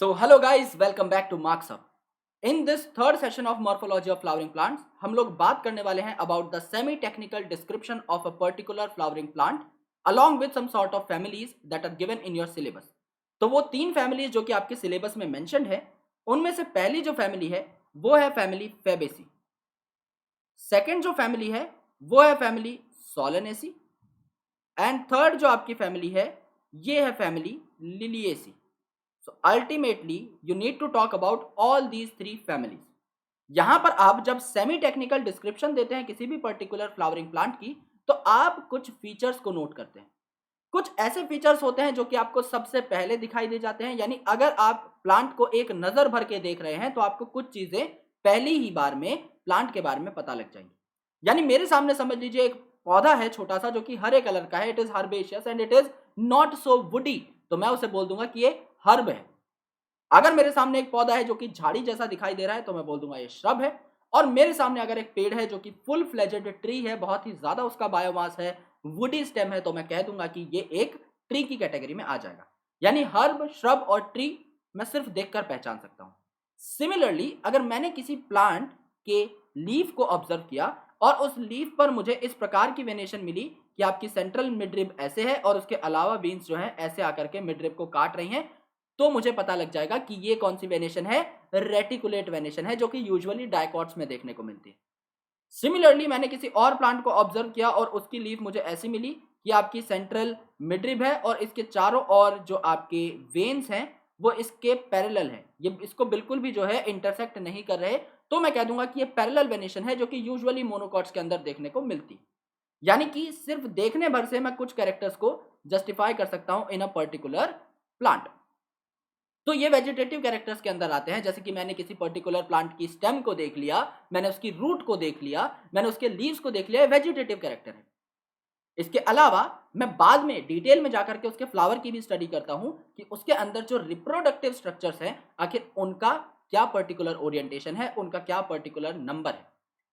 So hello guys, welcome back to Marks Up. In this third session of Morphology of Flowering Plants, हम लोग बात करने वाले हैं about the semi-technical description of a particular flowering plant along with some sort of families that are given in your syllabus. तो वो तीन families जो कि आपके syllabus में mentioned है, उनमें से पहली जो family है वो है family Fabaceae. सेकेंड जो फैमिली है वो है फैमिली सोलेनेसी एंड थर्ड जो आपकी फैमिली है ये है family Liliaceae. So ultimately you need to talk about all these three families. यहां पर आप जब सेमी टेक्निकल डिस्क्रिप्शन देते हैं किसी भी पर्टिकुलर फ्लावरिंग प्लांट की तो आप कुछ फीचर्स को नोट करते हैं. कुछ ऐसे फीचर्स होते हैं जो कि आपको सबसे पहले दिखाई दे जाते हैं, यानी अगर आप प्लांट को एक नजर भर के देख रहे हैं तो आपको कुछ चीजें पहली ही बार में प्लांट के बारे में पता लग जाएंगी. यानी मेरे सामने समझ लीजिए एक पौधा है छोटा सा जो कि हरे कलर का है. It is herbaceous and it is not so woody, तो मैं उसे बोल दूंगा कि ये हर्ब है. अगर मेरे सामने एक पौधा है जो कि झाड़ी जैसा दिखाई दे रहा है तो मैं बोल दूंगा ये श्रब है. और मेरे सामने अगर एक पेड़ है जो कि फुल फ्लेजेड ट्री है, बहुत ही ज्यादा उसका बायोमास है, वुडी स्टेम है, तो मैं कह दूंगा कि ये एक ट्री की कैटेगरी में आ जाएगा. यानी हर्ब, श्रब और ट्री मैं सिर्फ देखकर पहचान सकता हूं. सिमिलरली अगर मैंने किसी प्लांट के लीफ को ऑब्जर्व किया और उस लीफ पर मुझे इस प्रकार की वेनेशन मिली कि आपकी सेंट्रल मिडरिब ऐसे है और उसके अलावा बीन्स जो है ऐसे आकर के मिडरिब को काट रही हैं, तो मुझे पता लग जाएगा कि ये कौन सी वेनेशन है. रेटिकुलेट वेनेशन है जो कि यूजुअली डाइकॉट्स में देखने को मिलती है. सिमिलरली मैंने किसी और प्लांट को ऑब्जर्व किया और उसकी लीफ मुझे ऐसी मिली कि आपकी सेंट्रल मिडरिब है और इसके चारों ओर जो आपके वेन्स हैं वो इसके पैरेलल है, ये इसको बिल्कुल भी जो है इंटरसेक्ट नहीं कर रहे, तो मैं कह दूंगा कि ये पैरेलल वेनेशन है जो कि यूजुअली मोनोकॉट्स के अंदर देखने को मिलती. यानी कि सिर्फ देखने भर से मैं कुछ कैरेक्टर्स को जस्टिफाई कर सकता हूं इन अ पर्टिकुलर प्लांट. तो ये वेजिटेटिव कैरेक्टर्स के अंदर आते हैं, जैसे कि मैंने किसी पर्टिकुलर प्लांट की स्टेम को देख लिया, मैंने उसकी रूट को देख लिया, मैंने उसके लीव्स को देख लिया, वेजिटेटिव कैरेक्टर है. इसके अलावा मैं बाद में डिटेल में जाकर के उसके फ्लावर की भी स्टडी करता हूं कि उसके अंदर जो रिप्रोडक्टिव स्ट्रक्चर्स हैं आखिर उनका क्या पर्टिकुलर ओरिएंटेशन है, उनका क्या पर्टिकुलर नंबर है.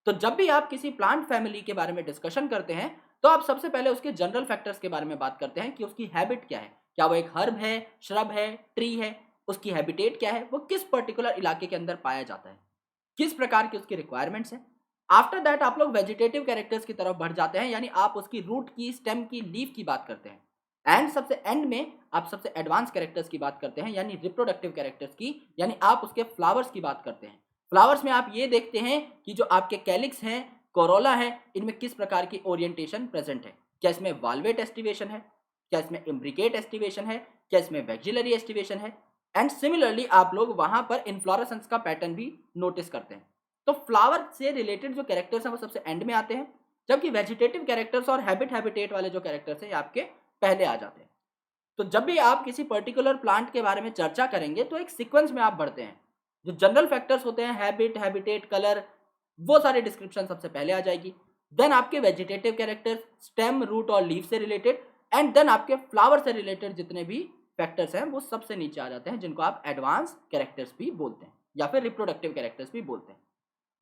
तो जब भी आप किसी प्लांट फैमिली के बारे में डिस्कशन करते हैं तो आप सबसे पहले उसके जनरल फैक्टर्स के बारे में बात करते हैं कि उसकी हैबिट क्या है, क्या वो एक हर्ब है, श्रब है, ट्री है, उसकी हैबिटेट क्या है, वो किस पर्टिकुलर इलाके के अंदर पाया जाता है, किस प्रकार की उसकी रिक्वायरमेंट्स है. आफ्टर दैट आप लोग वेजिटेटिव कैरेक्टर्स की तरफ बढ़ जाते हैं, यानी आप उसकी रूट की, स्टेम की, लीफ की बात करते हैं. एंड सबसे एंड में आप सबसे एडवांस कैरेक्टर्स की बात करते हैं, यानी रिप्रोडक्टिव कैरेक्टर्स की, यानी आप उसके फ्लावर्स की बात करते हैं. फ्लावर्स में आप ये देखते हैं कि जो आपके कैलिक्स हैं, कोरोला है, इनमें किस प्रकार की ओरिएंटेशन प्रेजेंट है. क्या इसमें वाल्वेट एस्टिवेशन है, क्या इसमें इम्ब्रिकेट एस्टिवेशन है, क्या इसमें वैक्सिलरी एस्टिवेशन है. एंड सिमिलरली आप लोग वहां पर इन्फ्लोरेसेंस का पैटर्न भी नोटिस करते हैं. तो फ्लावर से रिलेटेड जो कैरेक्टर्स हैं वो सबसे एंड में आते हैं, जबकि वेजिटेटिव कैरेक्टर्स और हैबिटेट वाले जो कैरेक्टर्स हैं आपके पहले आ जाते हैं. तो जब भी आप किसी पर्टिकुलर प्लांट के बारे में चर्चा करेंगे तो एक सीक्वेंस में आप बढ़ते हैं. जो जनरल फैक्टर्स होते हैं, हैबिट, हैबिटेट, कलर, वो सारे डिस्क्रिप्शन सबसे पहले आ जाएगी. देन आपके वेजिटेटिव कैरेक्टर्स, स्टेम, रूट और लीफ से रिलेटेड, एंड देन आपके फ्लावर से रिलेटेड जितने भी फैक्टर्स हैं वो सबसे नीचे आ जाते हैं, जिनको आप एडवांस कैरेक्टर्स भी बोलते हैं या फिर रिप्रोडक्टिव कैरेक्टर्स भी बोलते हैं.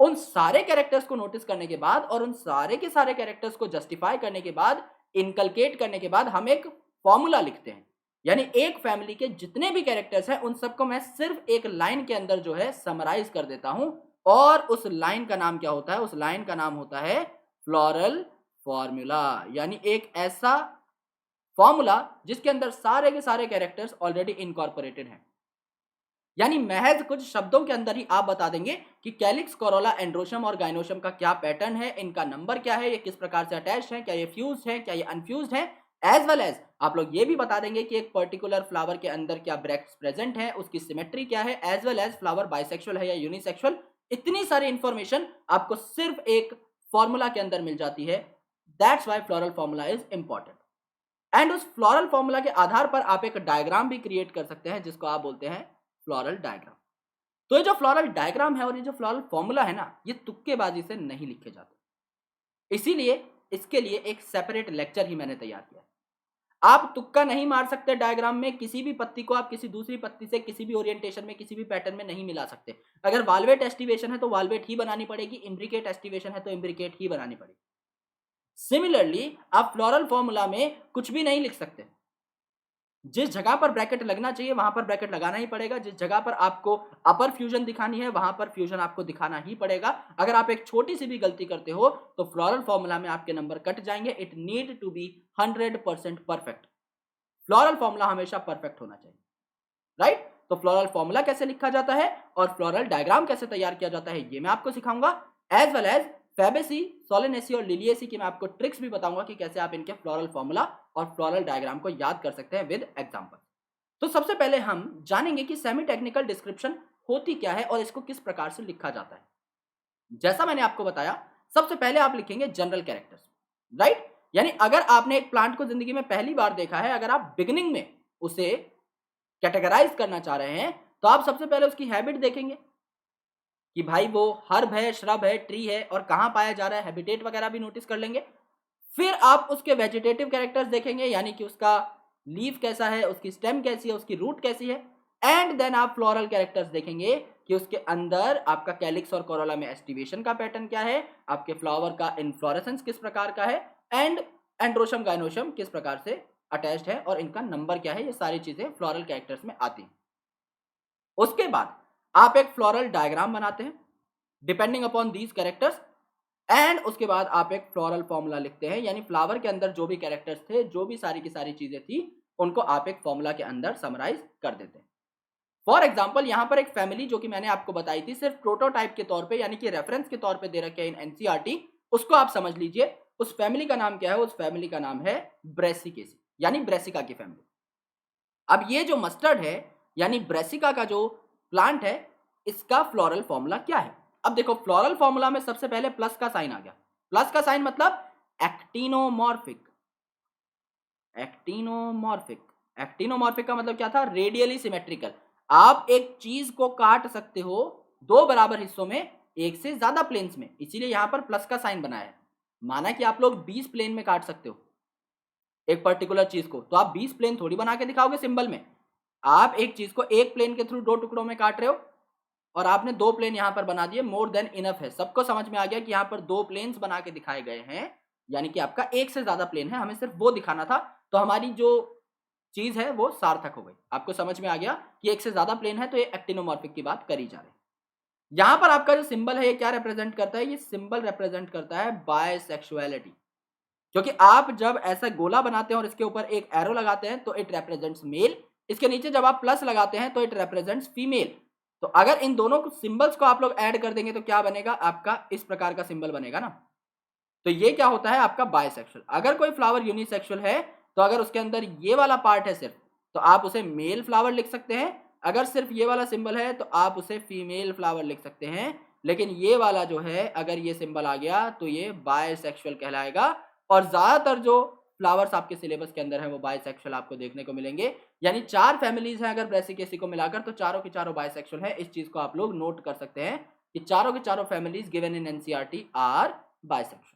उन सारे कैरेक्टर्स को नोटिस करने के बाद और उन सारे के सारे कैरेक्टर्स को जस्टिफाई करने के बाद, इनकलकेट करने के बाद हम एक फॉर्मूला लिखते हैं. यानी एक फैमिली के जितने भी कैरेक्टर्स हैं उन सबको मैं सिर्फ एक लाइन के अंदर जो है समराइज कर देता हूं, और उस लाइन का नाम क्या होता है, उस लाइन का नाम होता है फ्लोरल फॉर्मूला. यानी एक ऐसा फॉर्मूला जिसके अंदर सारे के सारे कैरेक्टर्स ऑलरेडी इनकॉर्पोरेटेड हैं. यानी महज कुछ शब्दों के अंदर ही आप बता देंगे कि कैलिक्स, कोरोला, एंड्रोशम और गाइनोशम का क्या पैटर्न है, इनका नंबर क्या है, ये किस प्रकार से अटैच्ड है, क्या ये फ्यूज्ड है, क्या ये अनफ्यूज्ड है. एज वेल एज आप लोग ये भी बता देंगे कि एक पर्टिकुलर फ्लावर के अंदर क्या ब्रैक्ट्स प्रेजेंट है, उसकी सिमेट्री क्या है, as well as flower bisexual है या यूनिसेक्सुअल. इतनी सारी इंफॉर्मेशन आपको सिर्फ एक फॉर्मूला के अंदर मिल जाती है. That's why floral formula is important. And उस फ्लोरल फॉर्मूला के आधार पर आप एक डायग्राम भी क्रिएट कर सकते हैं जिसको आप बोलते हैं फ्लोरल डायग्राम. तो ये जो फ्लोरल डायग्राम है और ये जो फ्लोरल फॉर्मूला है ना, ये तुक्केबाजी से नहीं लिखे जाते, इसीलिए इसके लिए एक सेपरेट लेक्चर ही मैंने तैयार किया है. आप तुक्का नहीं मार सकते डायग्राम में. किसी भी पत्ती को आप किसी दूसरी पत्ती से किसी भी ओरिएंटेशन में, किसी भी पैटर्न में नहीं मिला सकते. अगर वाल्वेट एस्टिवेशन है तो वाल्वेट ही बनानी पड़ेगी, इम्ब्रिकेट एस्टिवेशन है तो इम्ब्रिकेट ही बनानी पड़ेगी. सिमिलरली आप फ्लोरल फॉर्मूला में कुछ भी नहीं लिख सकते. जिस जगह पर ब्रैकेट लगना चाहिए वहां पर ब्रैकेट लगाना ही पड़ेगा, जिस जगह पर आपको अपर फ्यूजन दिखानी है वहां पर फ्यूजन आपको दिखाना ही पड़ेगा। अगर आप एक छोटी सी भी गलती करते हो तो फ्लोरल फॉर्मूला में आपके नंबर कट जाएंगे। It need to be 100% perfect. Floral formula हमेशा परफेक्ट होना चाहिए, राइट? तो फ्लोरल फॉर्मूला कैसे लिखा जाता है और फ्लोरल डायग्राम कैसे तैयार किया जाता है ये मैं आपको सिखाऊंगा, as well as Fabaceae, Solanaceae और लिलिएसी की मैं आपको ट्रिक्स भी बताऊंगा कि कैसे आप इनके फ्लोरल फॉर्मूला और फ्लोरल डायग्राम को याद कर सकते हैं विद एग्जांपल। तो सबसे पहले हम जानेंगे कि सेमी टेक्निकल डिस्क्रिप्शन होती क्या है और इसको किस प्रकार से लिखा जाता है। जैसा मैंने आपको बताया, सबसे पहले आप लिखेंगे जनरल कैरेक्टर्स, राइट? यानी अगर आपने एक प्लांट को जिंदगी में पहली बार देखा है, अगर आप बिगिनिंग में उसे कैटेगराइज करना चाह रहे हैं तो आप सबसे पहले उसकी हैबिट देखेंगे कि भाई वो हर्ब है, श्रब है, ट्री है और कहां पाया जा रहा है, हैबिटेट वगैरह भी नोटिस कर लेंगे। फिर आप उसके वेजिटेटिव कैरेक्टर्स देखेंगे, यानी कि उसका लीफ कैसा है, उसकी स्टेम कैसी है, उसकी रूट कैसी है। एंड देन आप फ्लोरल कैरेक्टर्स देखेंगे कि उसके अंदर आपका कैलिक्स और कोरोला में एस्टिवेशन का पैटर्न क्या है, आपके फ्लावर का इन्फ्लोरेसेंस किस प्रकार का है, एंड एंड्रोशम गाइनोशम किस प्रकार से अटैच्ड है और इनका नंबर क्या है। ये सारी चीजें फ्लोरल कैरेक्टर्स में आती हैं। उसके बाद आप एक फ्लोरल डायग्राम बनाते हैं depending upon these characters, and उसके बाद आप एक फ्लोरल फॉर्मूला लिखते हैं, यानी फ्लावर के अंदर जो भी कैरेक्टर्स थे, जो भी सारी की सारी चीजें थी, उनको आप एक फॉर्मूला के अंदर समराइज कर देते हैं। फॉर एग्जाम्पल यहां पर एक फैमिली जो कि मैंने आपको बताई थी सिर्फ प्रोटोटाइप के तौर पे, यानी कि रेफरेंस के तौर पे दे रखे हैं इन एनसीईआरटी, उसको आप समझ लीजिए। उस फैमिली का नाम क्या है? उस फैमिली का नाम है ब्रेसिकेसी, यानी ब्रेसिका की फैमिली। अब ये जो मस्टर्ड है यानी ब्रेसिका का जो प्लांट है, इसका फ्लोरल फॉर्मूला क्या है? अब देखो, फ्लोरल फॉर्मूला में सबसे पहले प्लस का साइन आ गया। प्लस का साइन मतलब एक्टिनोमॉर्फिक। एक्टिनोमॉर्फिक, एक्टिनोमॉर्फिक का मतलब क्या था? Radially symmetrical. आप एक चीज को काट सकते हो दो बराबर हिस्सों में, एक से ज्यादा प्लेन्स में, इसीलिए यहां पर प्लस का साइन बनाया है। माना कि आप लोग 20 प्लेन में काट सकते हो एक पर्टिकुलर चीज को, तो आप 20 प्लेन थोड़ी बना के दिखाओगे सिंबल में। आप एक चीज को एक प्लेन के थ्रू दो टुकड़ों में काट रहे हो और आपने दो प्लेन यहां पर बना दिए, मोर देन इनफ है। सबको समझ में आ गया कि यहां पर दो प्लेन्स बना के दिखाए गए हैं, यानी कि आपका एक से ज्यादा प्लेन है, हमें सिर्फ वो दिखाना था। तो हमारी जो चीज है वो सार्थक हो गई। आपको समझ में आ गया कि एक से ज्यादा प्लेन है, तो ये एक्टिनोमॉर्फिक की बात करी जा रही है। यहां पर आपका जो सिंबल है ये क्या रिप्रेजेंट करता है? ये सिंबल रिप्रेजेंट करता है बायसेक्सुअलिटी। क्योंकि आप जब ऐसा गोला बनाते हैं और इसके ऊपर एक एरो लगाते हैं तो इट रिप्रेजेंट्स मेल, इसके नीचे जब आप प्लस लगाते हैं तो इट रिप्रेजेंट्स फीमेल। तो अगर इन दोनों सिंबल्स को आप लोग ऐड कर देंगे तो क्या बनेगा? आपका इस प्रकार का सिंबल बनेगा ना। तो ये क्या होता है? आपका बायसेक्सुअल। अगर कोई फ्लावर यूनिसेक्सुअल है तो अगर उसके अंदर ये वाला पार्ट है सिर्फ, तो आप उसे मेल फ्लावर लिख सकते हैं। अगर सिर्फ ये वाला सिंबल है तो आप उसे फीमेल फ्लावर लिख सकते हैं। लेकिन ये वाला जो है, अगर ये सिंबल आ गया तो ये बायसेक्सुअल कहलाएगा। और ज्यादातर जो फ्लावर्स आपके सिलेबस के अंदर है वो बायसेक्सुअल आपको देखने को मिलेंगे। यानी 4 फैमिलीज हैं अगर ब्रेसिकेसी को मिलाकर, तो चारों की चारों बायसेक्सुअल है। इस चीज को आप लोग नोट कर सकते हैं कि चारों की चारों families given in NCERT are bisexual.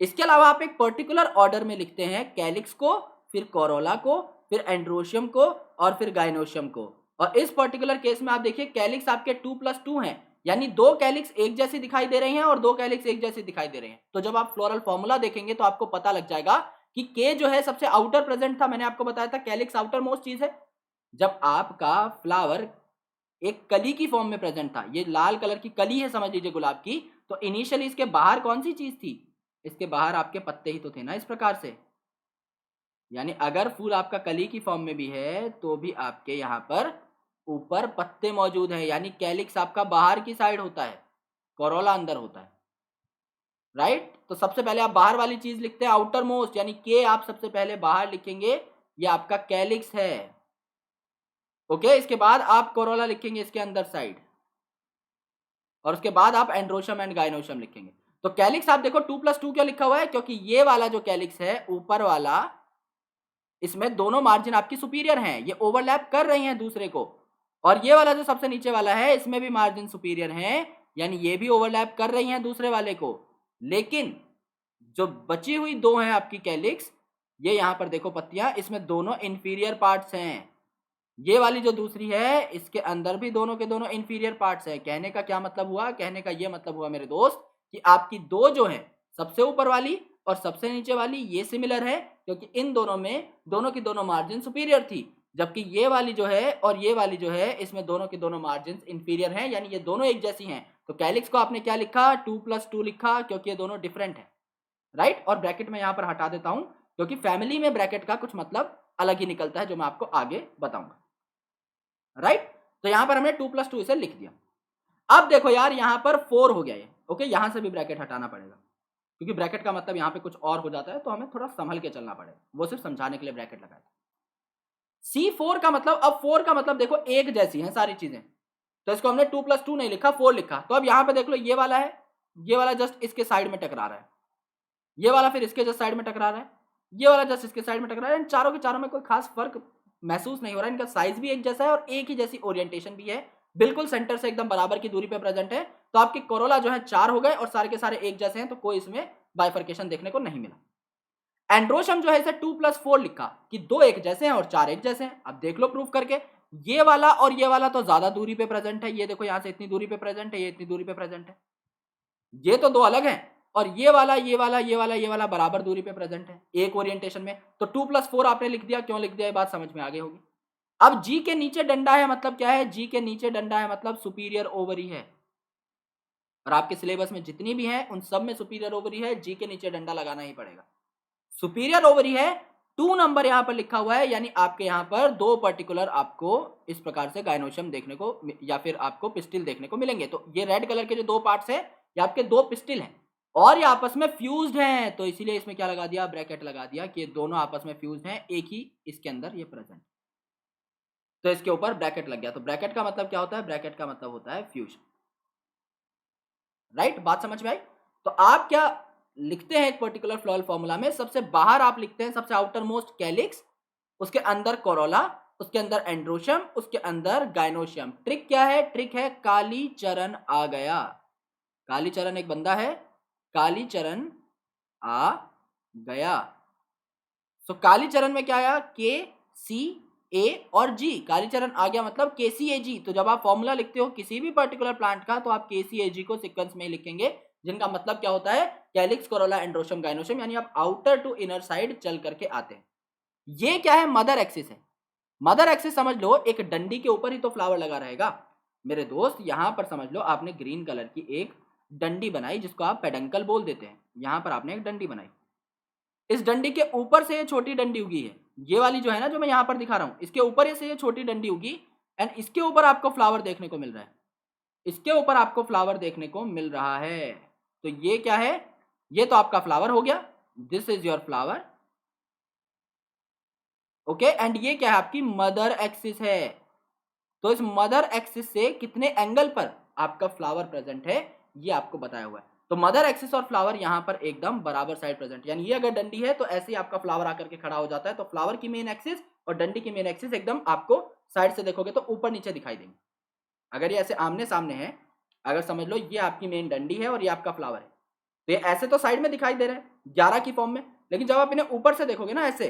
इसके अलावा आप एक पर्टिकुलर ऑर्डर में लिखते हैं कैलिक्स को, फिर कोरोला को, फिर एंड्रोशियम को और फिर गाइनोशियम को। और इस पर्टिकुलर केस में आप देखिए कैलिक्स आपके 2+2 हैं, यानी दो कैलिक्स एक जैसी दिखाई दे रही हैं और दो कैलिक्स एक जैसी दिखाई दे रहे हैं। तो जब आप फ्लोरल फॉर्मूला देखेंगे तो आपको पता लग जाएगा कि के जो है सबसे आउटर प्रेजेंट था। मैंने आपको बताया था कैलिक्स आउटर मोस्ट चीज है। जब आपका फ्लावर एक कली की फॉर्म में प्रेजेंट था, ये लाल कलर की कली है समझ लीजिए गुलाब की, तो इनिशियली इसके बाहर कौन सी चीज थी? इसके बाहर आपके पत्ते ही तो थे ना, इस प्रकार से। यानी अगर फूल आपका कली की फॉर्म में भी है तो भी आपके यहाँ पर ऊपर पत्ते मौजूद हैं, यानी कैलिक्स आपका बाहर की साइड होता है, कोरोला अंदर होता है, राइट? तो सबसे पहले आप बाहर वाली चीज लिखते हैं आउटर मोस्ट, यानी के आप सबसे पहले बाहर लिखेंगे, ये आपका कैलिक्स है। ओके, इसके बाद आप कोरोला लिखेंगे इसके अंदर साइड, और उसके बाद आप एंड्रोशम एंड गाइनोशम लिखेंगे। तो कैलिक्स आप देखो 2+2 क्यों लिखा हुआ है? क्योंकि ये वाला जो कैलिक्स है ऊपर वाला, इसमें दोनों मार्जिन आपकी सुपीरियर हैं, ये ओवरलैप कर रही हैं दूसरे को। और ये वाला जो सबसे नीचे वाला है इसमें भी मार्जिन सुपीरियर हैं, यानी ये भी ओवरलैप कर रही हैं दूसरे वाले को। लेकिन जो बची हुई दो हैं आपकी कैलिक्स, ये यहां पर देखो पत्तियां, इसमें दोनों इंफीरियर पार्ट्स हैं। ये वाली जो दूसरी है इसके अंदर भी दोनों के दोनों इंफीरियर पार्ट्स हैं। कहने का क्या मतलब हुआ? कहने का ये मतलब हुआ मेरे दोस्त कि आपकी दो जो है, सबसे ऊपर वाली और सबसे नीचे वाली, ये सिमिलर है, क्योंकि इन दोनों में दोनों की दोनों मार्जिन सुपीरियर थी, जबकि ये वाली जो है और ये वाली जो है इसमें दोनों की दोनों मार्जिन इंफीरियर हैं, यानी ये दोनों एक जैसी हैं। तो कैलिक्स को आपने क्या लिखा, 2+2 लिखा, क्योंकि ये दोनों डिफरेंट है, राइट। और ब्रैकेट में यहां पर हटा देता हूं क्योंकि फैमिली में ब्रैकेट का कुछ मतलब अलग ही निकलता है, जो मैं आपको आगे बताऊंगा, राइट। तो यहां पर हमने 2+2 इसे लिख दिया। अब देखो यार यहां पर 4 हो गया ये, ओके, यहां से भी ब्रैकेट हटाना पड़ेगा क्योंकि ब्रैकेट का मतलब यहां पे कुछ और हो जाता है, तो हमें थोड़ा संभल के चलना पड़ेगा, वो सिर्फ समझाने के लिए ब्रैकेट लगाया था। C4 का मतलब, अब 4 का मतलब देखो एक जैसी हैं सारी चीजें, तो इसको हमने 2+2 नहीं लिखा, 4 लिखा। तो अब यहां पे देख लो ये वाला है, ये वाला जस्ट इसके साइड में टकरा रहा है, ये वाला फिर इसके जस्ट साइड में टकरा रहा है, ये वाला जस्ट इसके साइड में टकरा रहा है। इन चारों के चारों में कोई खास फर्क महसूस नहीं हो रहा है, इनका साइज भी एक जैसा है और एक ही जैसी ओरिएंटेशन भी है, बिल्कुल सेंटर से एकदम बराबर की दूरी पे प्रेजेंट है। तो आपके कोरोला जो है 4 हो गए और सारे के सारे एक जैसे हैं, तो कोई इसमें बाइफर्केशन देखने को नहीं मिला। एंड्रोशम जो है इसे 2+4 लिखा कि 2 एक जैसे हैं और 4 एक जैसे हैं। अब देख लो प्रूफ करके, ये वाला और ये वाला तो ज्यादा दूरी पे प्रेजेंट है, ये देखो यहां से इतनी दूरी पे प्रेजेंट है, ये इतनी दूरी पे प्रेजेंट है, ये तो दो अलग हैं। और ये वाला ये वाला ये वाला ये वाला बराबर दूरी पे प्रेजेंट है एक ओरिएंटेशन में। तो 2+4 आपने लिख दिया, क्यों लिख दिया ये बात समझ में आ गई होगी। अब जी के नीचे डंडा है मतलब क्या है, जी के नीचे डंडा है मतलब सुपीरियर ओवरी है, और आपके सिलेबस में जितनी भी है उन सब में सुपीरियर ओवरी है, जी के नीचे डंडा लगाना ही पड़ेगा। सुपीरियर ओवरी है, 2 नंबर यहां पर लिखा हुआ है, यानी आपके यहां पर दो पर्टिकुलर आपको इस प्रकार से गायनोशियम देखने को या फिर आपको पिस्टिल देखने को मिलेंगे। तो ये रेड कलर के जो दो पार्ट्स है ये आपके दो पिस्टिल हैं और ये आपस में फ्यूज्ड हैं, तो इसीलिए इसमें क्या लगा दिया, ब्रैकेट लगा दिया कि ये दोनों आपस में फ्यूज्ड हैं, एक ही इसके अंदर ये प्रेजेंट, तो इसके ऊपर ब्रैकेट लग गया। तो ब्रैकेट का मतलब क्या होता है, ब्रैकेट का मतलब होता है फ्यूजन, राइट। बात समझ में आई। तो आप क्या लिखते हैं एक पर्टिकुलर फ्लोरल फॉर्मूला में, सबसे बाहर आप लिखते हैं सबसे आउटर मोस्ट कैलिक्स, उसके अंदर कोरोला, उसके अंदर एंड्रोशियम, उसके अंदर गायनोशियम। ट्रिक क्या है, ट्रिक है कालीचरण आ गया। कालीचरण एक बंदा है, कालीचरण आ गया। सो कालीचरण में क्या आया, के सी ए और जी, कालीचरण आ गया मतलब के सी ए जी। तो जब आप फॉर्मूला लिखते हो किसी भी पर्टिकुलर प्लांट का तो आप के सी ए जी को सीक्वेंस में ही लिखेंगे, जिनका मतलब क्या होता है, कैलिक्स, कोरोला, एंड्रोशियम, गायनोशियम, यानी आप आउटर टू इनर साइड चल करके आते हैं। ये क्या है, मदर एक्सिस है। मदर एक्सिस समझ लो एक डंडी के ऊपर ही तो फ्लावर लगा रहेगा मेरे दोस्त। यहां पर समझ लो आपने ग्रीन कलर की एक डंडी बनाई जिसको आप पेडंकल बोल देते हैं, यहां पर आपने एक डंडी बनाई, इस डंडी के ऊपर से ये छोटी डंडी उगी है, ये वाली जो है ना जो मैं यहां पर दिखा रहा हूं, इसके ऊपर से ये छोटी डंडी उगी एंड इसके ऊपर आपको फ्लावर देखने को मिल रहा है, इसके ऊपर आपको फ्लावर देखने को मिल रहा है। तो ये क्या है, ये तो आपका फ्लावर हो गया, this is your flower, okay. And ये क्या है, आपकी मदर एक्सिस है। तो इस मदर एक्सिस से कितने एंगल पर आपका फ्लावर प्रेजेंट है ये आपको बताया हुआ है। तो मदर एक्सिस और फ्लावर यहां पर एकदम बराबर साइड प्रेजेंट, यानी ये अगर डंडी है तो ऐसे ही आपका फ्लावर आकर के खड़ा हो जाता है। तो फ्लावर की मेन एक्सिस और डंडी की मेन एक्सिस एकदम आपको साइड से देखोगे तो ऊपर नीचे दिखाई देंगे। अगर ये ऐसे आमने सामने है, अगर समझ लो ये आपकी मेन डंडी है और ये आपका फ्लावर है, तो ये ऐसे तो साइड में दिखाई दे रहे हैं 11 की फॉर्म में, लेकिन जब आप इन्हें ऊपर से देखोगे ना ऐसे,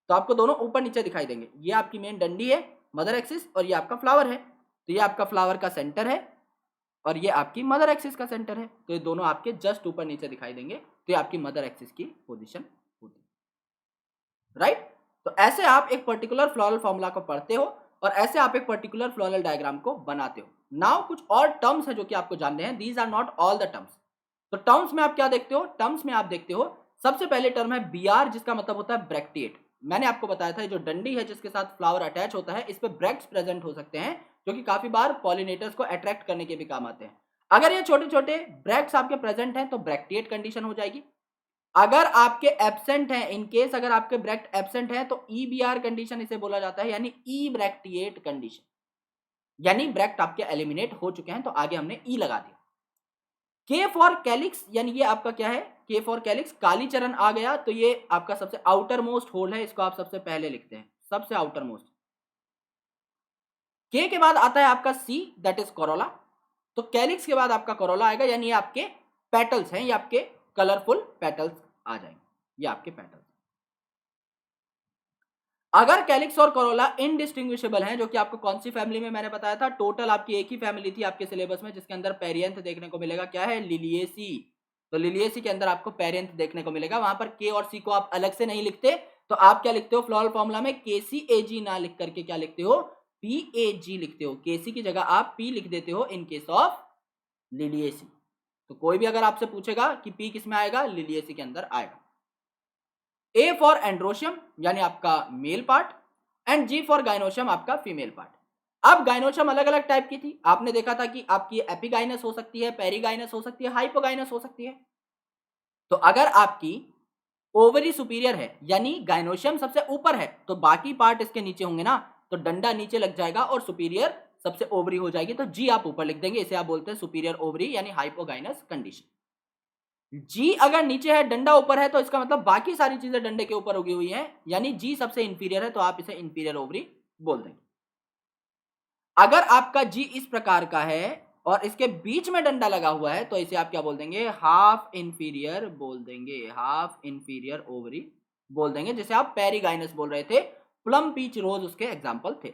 तो आपको दोनों ऊपर नीचे दिखाई देंगे। ये आपकी मेन डंडी है मदर एक्सिस और ये आपका फ्लावर है, तो ये आपका फ्लावर का सेंटर है और ये आपकी मदर एक्सिस का सेंटर है, तो ये दोनों आपके जस्ट ऊपर नीचे दिखाई देंगे। तो ये आपकी मदर एक्सिस की पोजीशन होती है, राइट। तो ऐसे आप एक पर्टिकुलर फ्लोरल फॉर्मूला को पढ़ते हो और ऐसे आप एक पर्टिकुलर फ्लोरल डायग्राम को बनाते हो। नाउ कुछ और टर्म्स है जो कि आपको जानने हैं, these are not all the terms. तो टर्म्स में आप क्या देखते हो, टर्म्स में आप देखते हो सबसे पहले टर्म है बीआर, जिसका मतलब होता है ब्रैक्टिएट। मैंने आपको बताया था जो डंडी है जिसके साथ फ्लावर अटैच होता है, इस पे ब्रैक्ट्स प्रेजेंट हो सकते हैं जो कि काफी बार पॉलिनेटर्स को अट्रैक्ट करने के भी काम आते हैं। अगर ये छोटे छोटे ब्रैक्ट्स आपके प्रेजेंट हैं तो ब्रैक्टिएट कंडीशन हो जाएगी। अगर आपके एब्सेंट हैं, इन केस अगर आपके ब्रैक्ट एब्सेंट है तो ईबीआर कंडीशन इसे बोला जाता है, यानी ई ब्रैक्टिएट कंडीशन, यानी ब्रैक्ट आपके एलिमिनेट हो चुके हैं, तो आगे हमने ई लगा दिया। के फॉर कैलिक्स, यानी ये आपका क्या है, के फॉर कैलिक्स, कालीचरण आ गया, तो ये आपका सबसे आउटर मोस्ट होल है, इसको आप सबसे पहले लिखते हैं, सबसे आउटर मोस्ट। के के बाद आता है आपका सी, दैट इज कोरोला। तो कैलिक्स के बाद आपका कोरोला आएगा, यानी ये आपके पेटल्स हैं, ये आपके कलरफुल पेटल्स आ जाएंगे, ये आपके पेटल्स। अगर कैलिक्स और कोरोला इनडिस्टिंग्विशेबल हैं, जो कि आपको कौन सी फैमिली में मैंने बताया था, टोटल आपकी एक ही फैमिली थी आपके सिलेबस में जिसके अंदर पेरियंथ देखने को मिलेगा, क्या है, लिलिएसी। तो लिलिएसी के अंदर आपको पेरियंथ देखने को मिलेगा, वहां पर के और सी को आप अलग से नहीं लिखते, तो आप क्या लिखते हो फ्लोरल फॉर्मूला में, KCAG ना लिख करके क्या लिखते हो, PAG लिखते हो। KC की जगह आप P लिख देते हो इन केस ऑफ लिलिएसी। तो कोई भी अगर आपसे पूछेगा कि P किस में आएगा, लिलिएसी के अंदर आएगा। A फॉर एंड्रोशियम यानी आपका male part, and G for gynoecium आपका फीमेल पार्ट। अब गाइनोशियम अलग अलग टाइप की थी, आपने देखा था कि आपकी एपिगाइनस हो सकती है, पेरिगाइनस हो सकती है, हाइपोगाइनस हो सकती है। तो अगर आपकी ओवरी सुपीरियर है यानी गाइनोशियम सबसे ऊपर है, तो बाकी पार्ट इसके नीचे होंगे ना, तो डंडा नीचे लग जाएगा और सुपीरियर सबसे ओवरी हो जाएगी, तो जी आप ऊपर लिख देंगे। इसे आप बोलते हैं सुपीरियर ओवरी यानी हाइपोगाइनस कंडीशन। जी अगर नीचे है, डंडा ऊपर है, तो इसका मतलब बाकी सारी चीजें डंडे के ऊपर उगी हुई हैं, यानी जी सबसे इंफीरियर है, तो आप इसे इंफीरियर ओवरी बोल देंगे। अगर आपका जी इस प्रकार का है और इसके बीच में डंडा लगा हुआ है, तो इसे आप क्या बोल देंगे, हाफ इंफीरियर बोल देंगे, हाफ इंफीरियर ओवरी बोल देंगे, जिसे आप पेरिगाइनस बोल रहे थे। प्लम पीच रोज उसके एग्जाम्पल थे।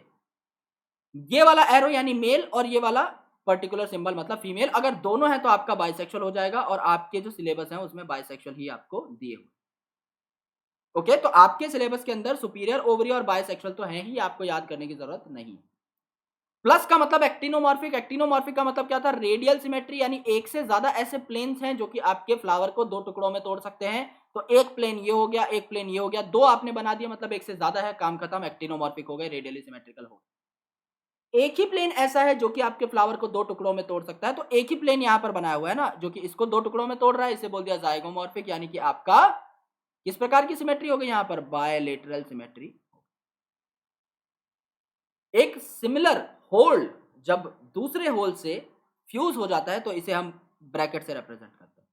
ये वाला एरो यानी मेल और ये वाला पर्टिकुलर सिंबल मतलब फीमेल, अगर दोनों है तो आपका बाइसेक्सुअल हो जाएगा, और आपके जो सिलेबस है उसमें बाइसेक्सुअल ही आपको दिए हुए। ओके, तो आपके सिलेबस के अंदर सुपीरियर ओवरी और बाइसेक्सुअल तो है ही, आपको याद करने की जरूरत नहीं। प्लस का मतलब एक्टिनोमॉर्फिक, एक्टिनोमॉर्फिक का मतलब क्या था, रेडियल सिमेट्री, यानी एक से ज्यादा ऐसे प्लेन्स हैं जो कि आपके फ्लावर को दो टुकड़ों में तोड़ सकते हैं। तो एक प्लेन ये हो गया, एक प्लेन ये हो गया, दो आपने बना दिया मतलब एक से ज्यादा है, काम खत्म, एक्टिनोमॉर्फिक हो गए, रेडियली सिमेट्रिकल हो गए। एक ही प्लेन ऐसा है जो कि आपके फ्लावर को दो टुकड़ों में तोड़ सकता है, तो एक ही प्लेन यहां पर बनाया हुआ है ना जो कि इसको दो टुकड़ों में तोड़ रहा है, इसे बोल दिया जाइगोमॉर्फिक, यानी कि आपका किस प्रकार की सिमेट्री हो गई यहां पर, बायलेटरल सिमेट्री। एक सिमिलर होल जब दूसरे होल से फ्यूज हो जाता है, तो इसे हम ब्रैकेट से रिप्रेजेंट करते हैं।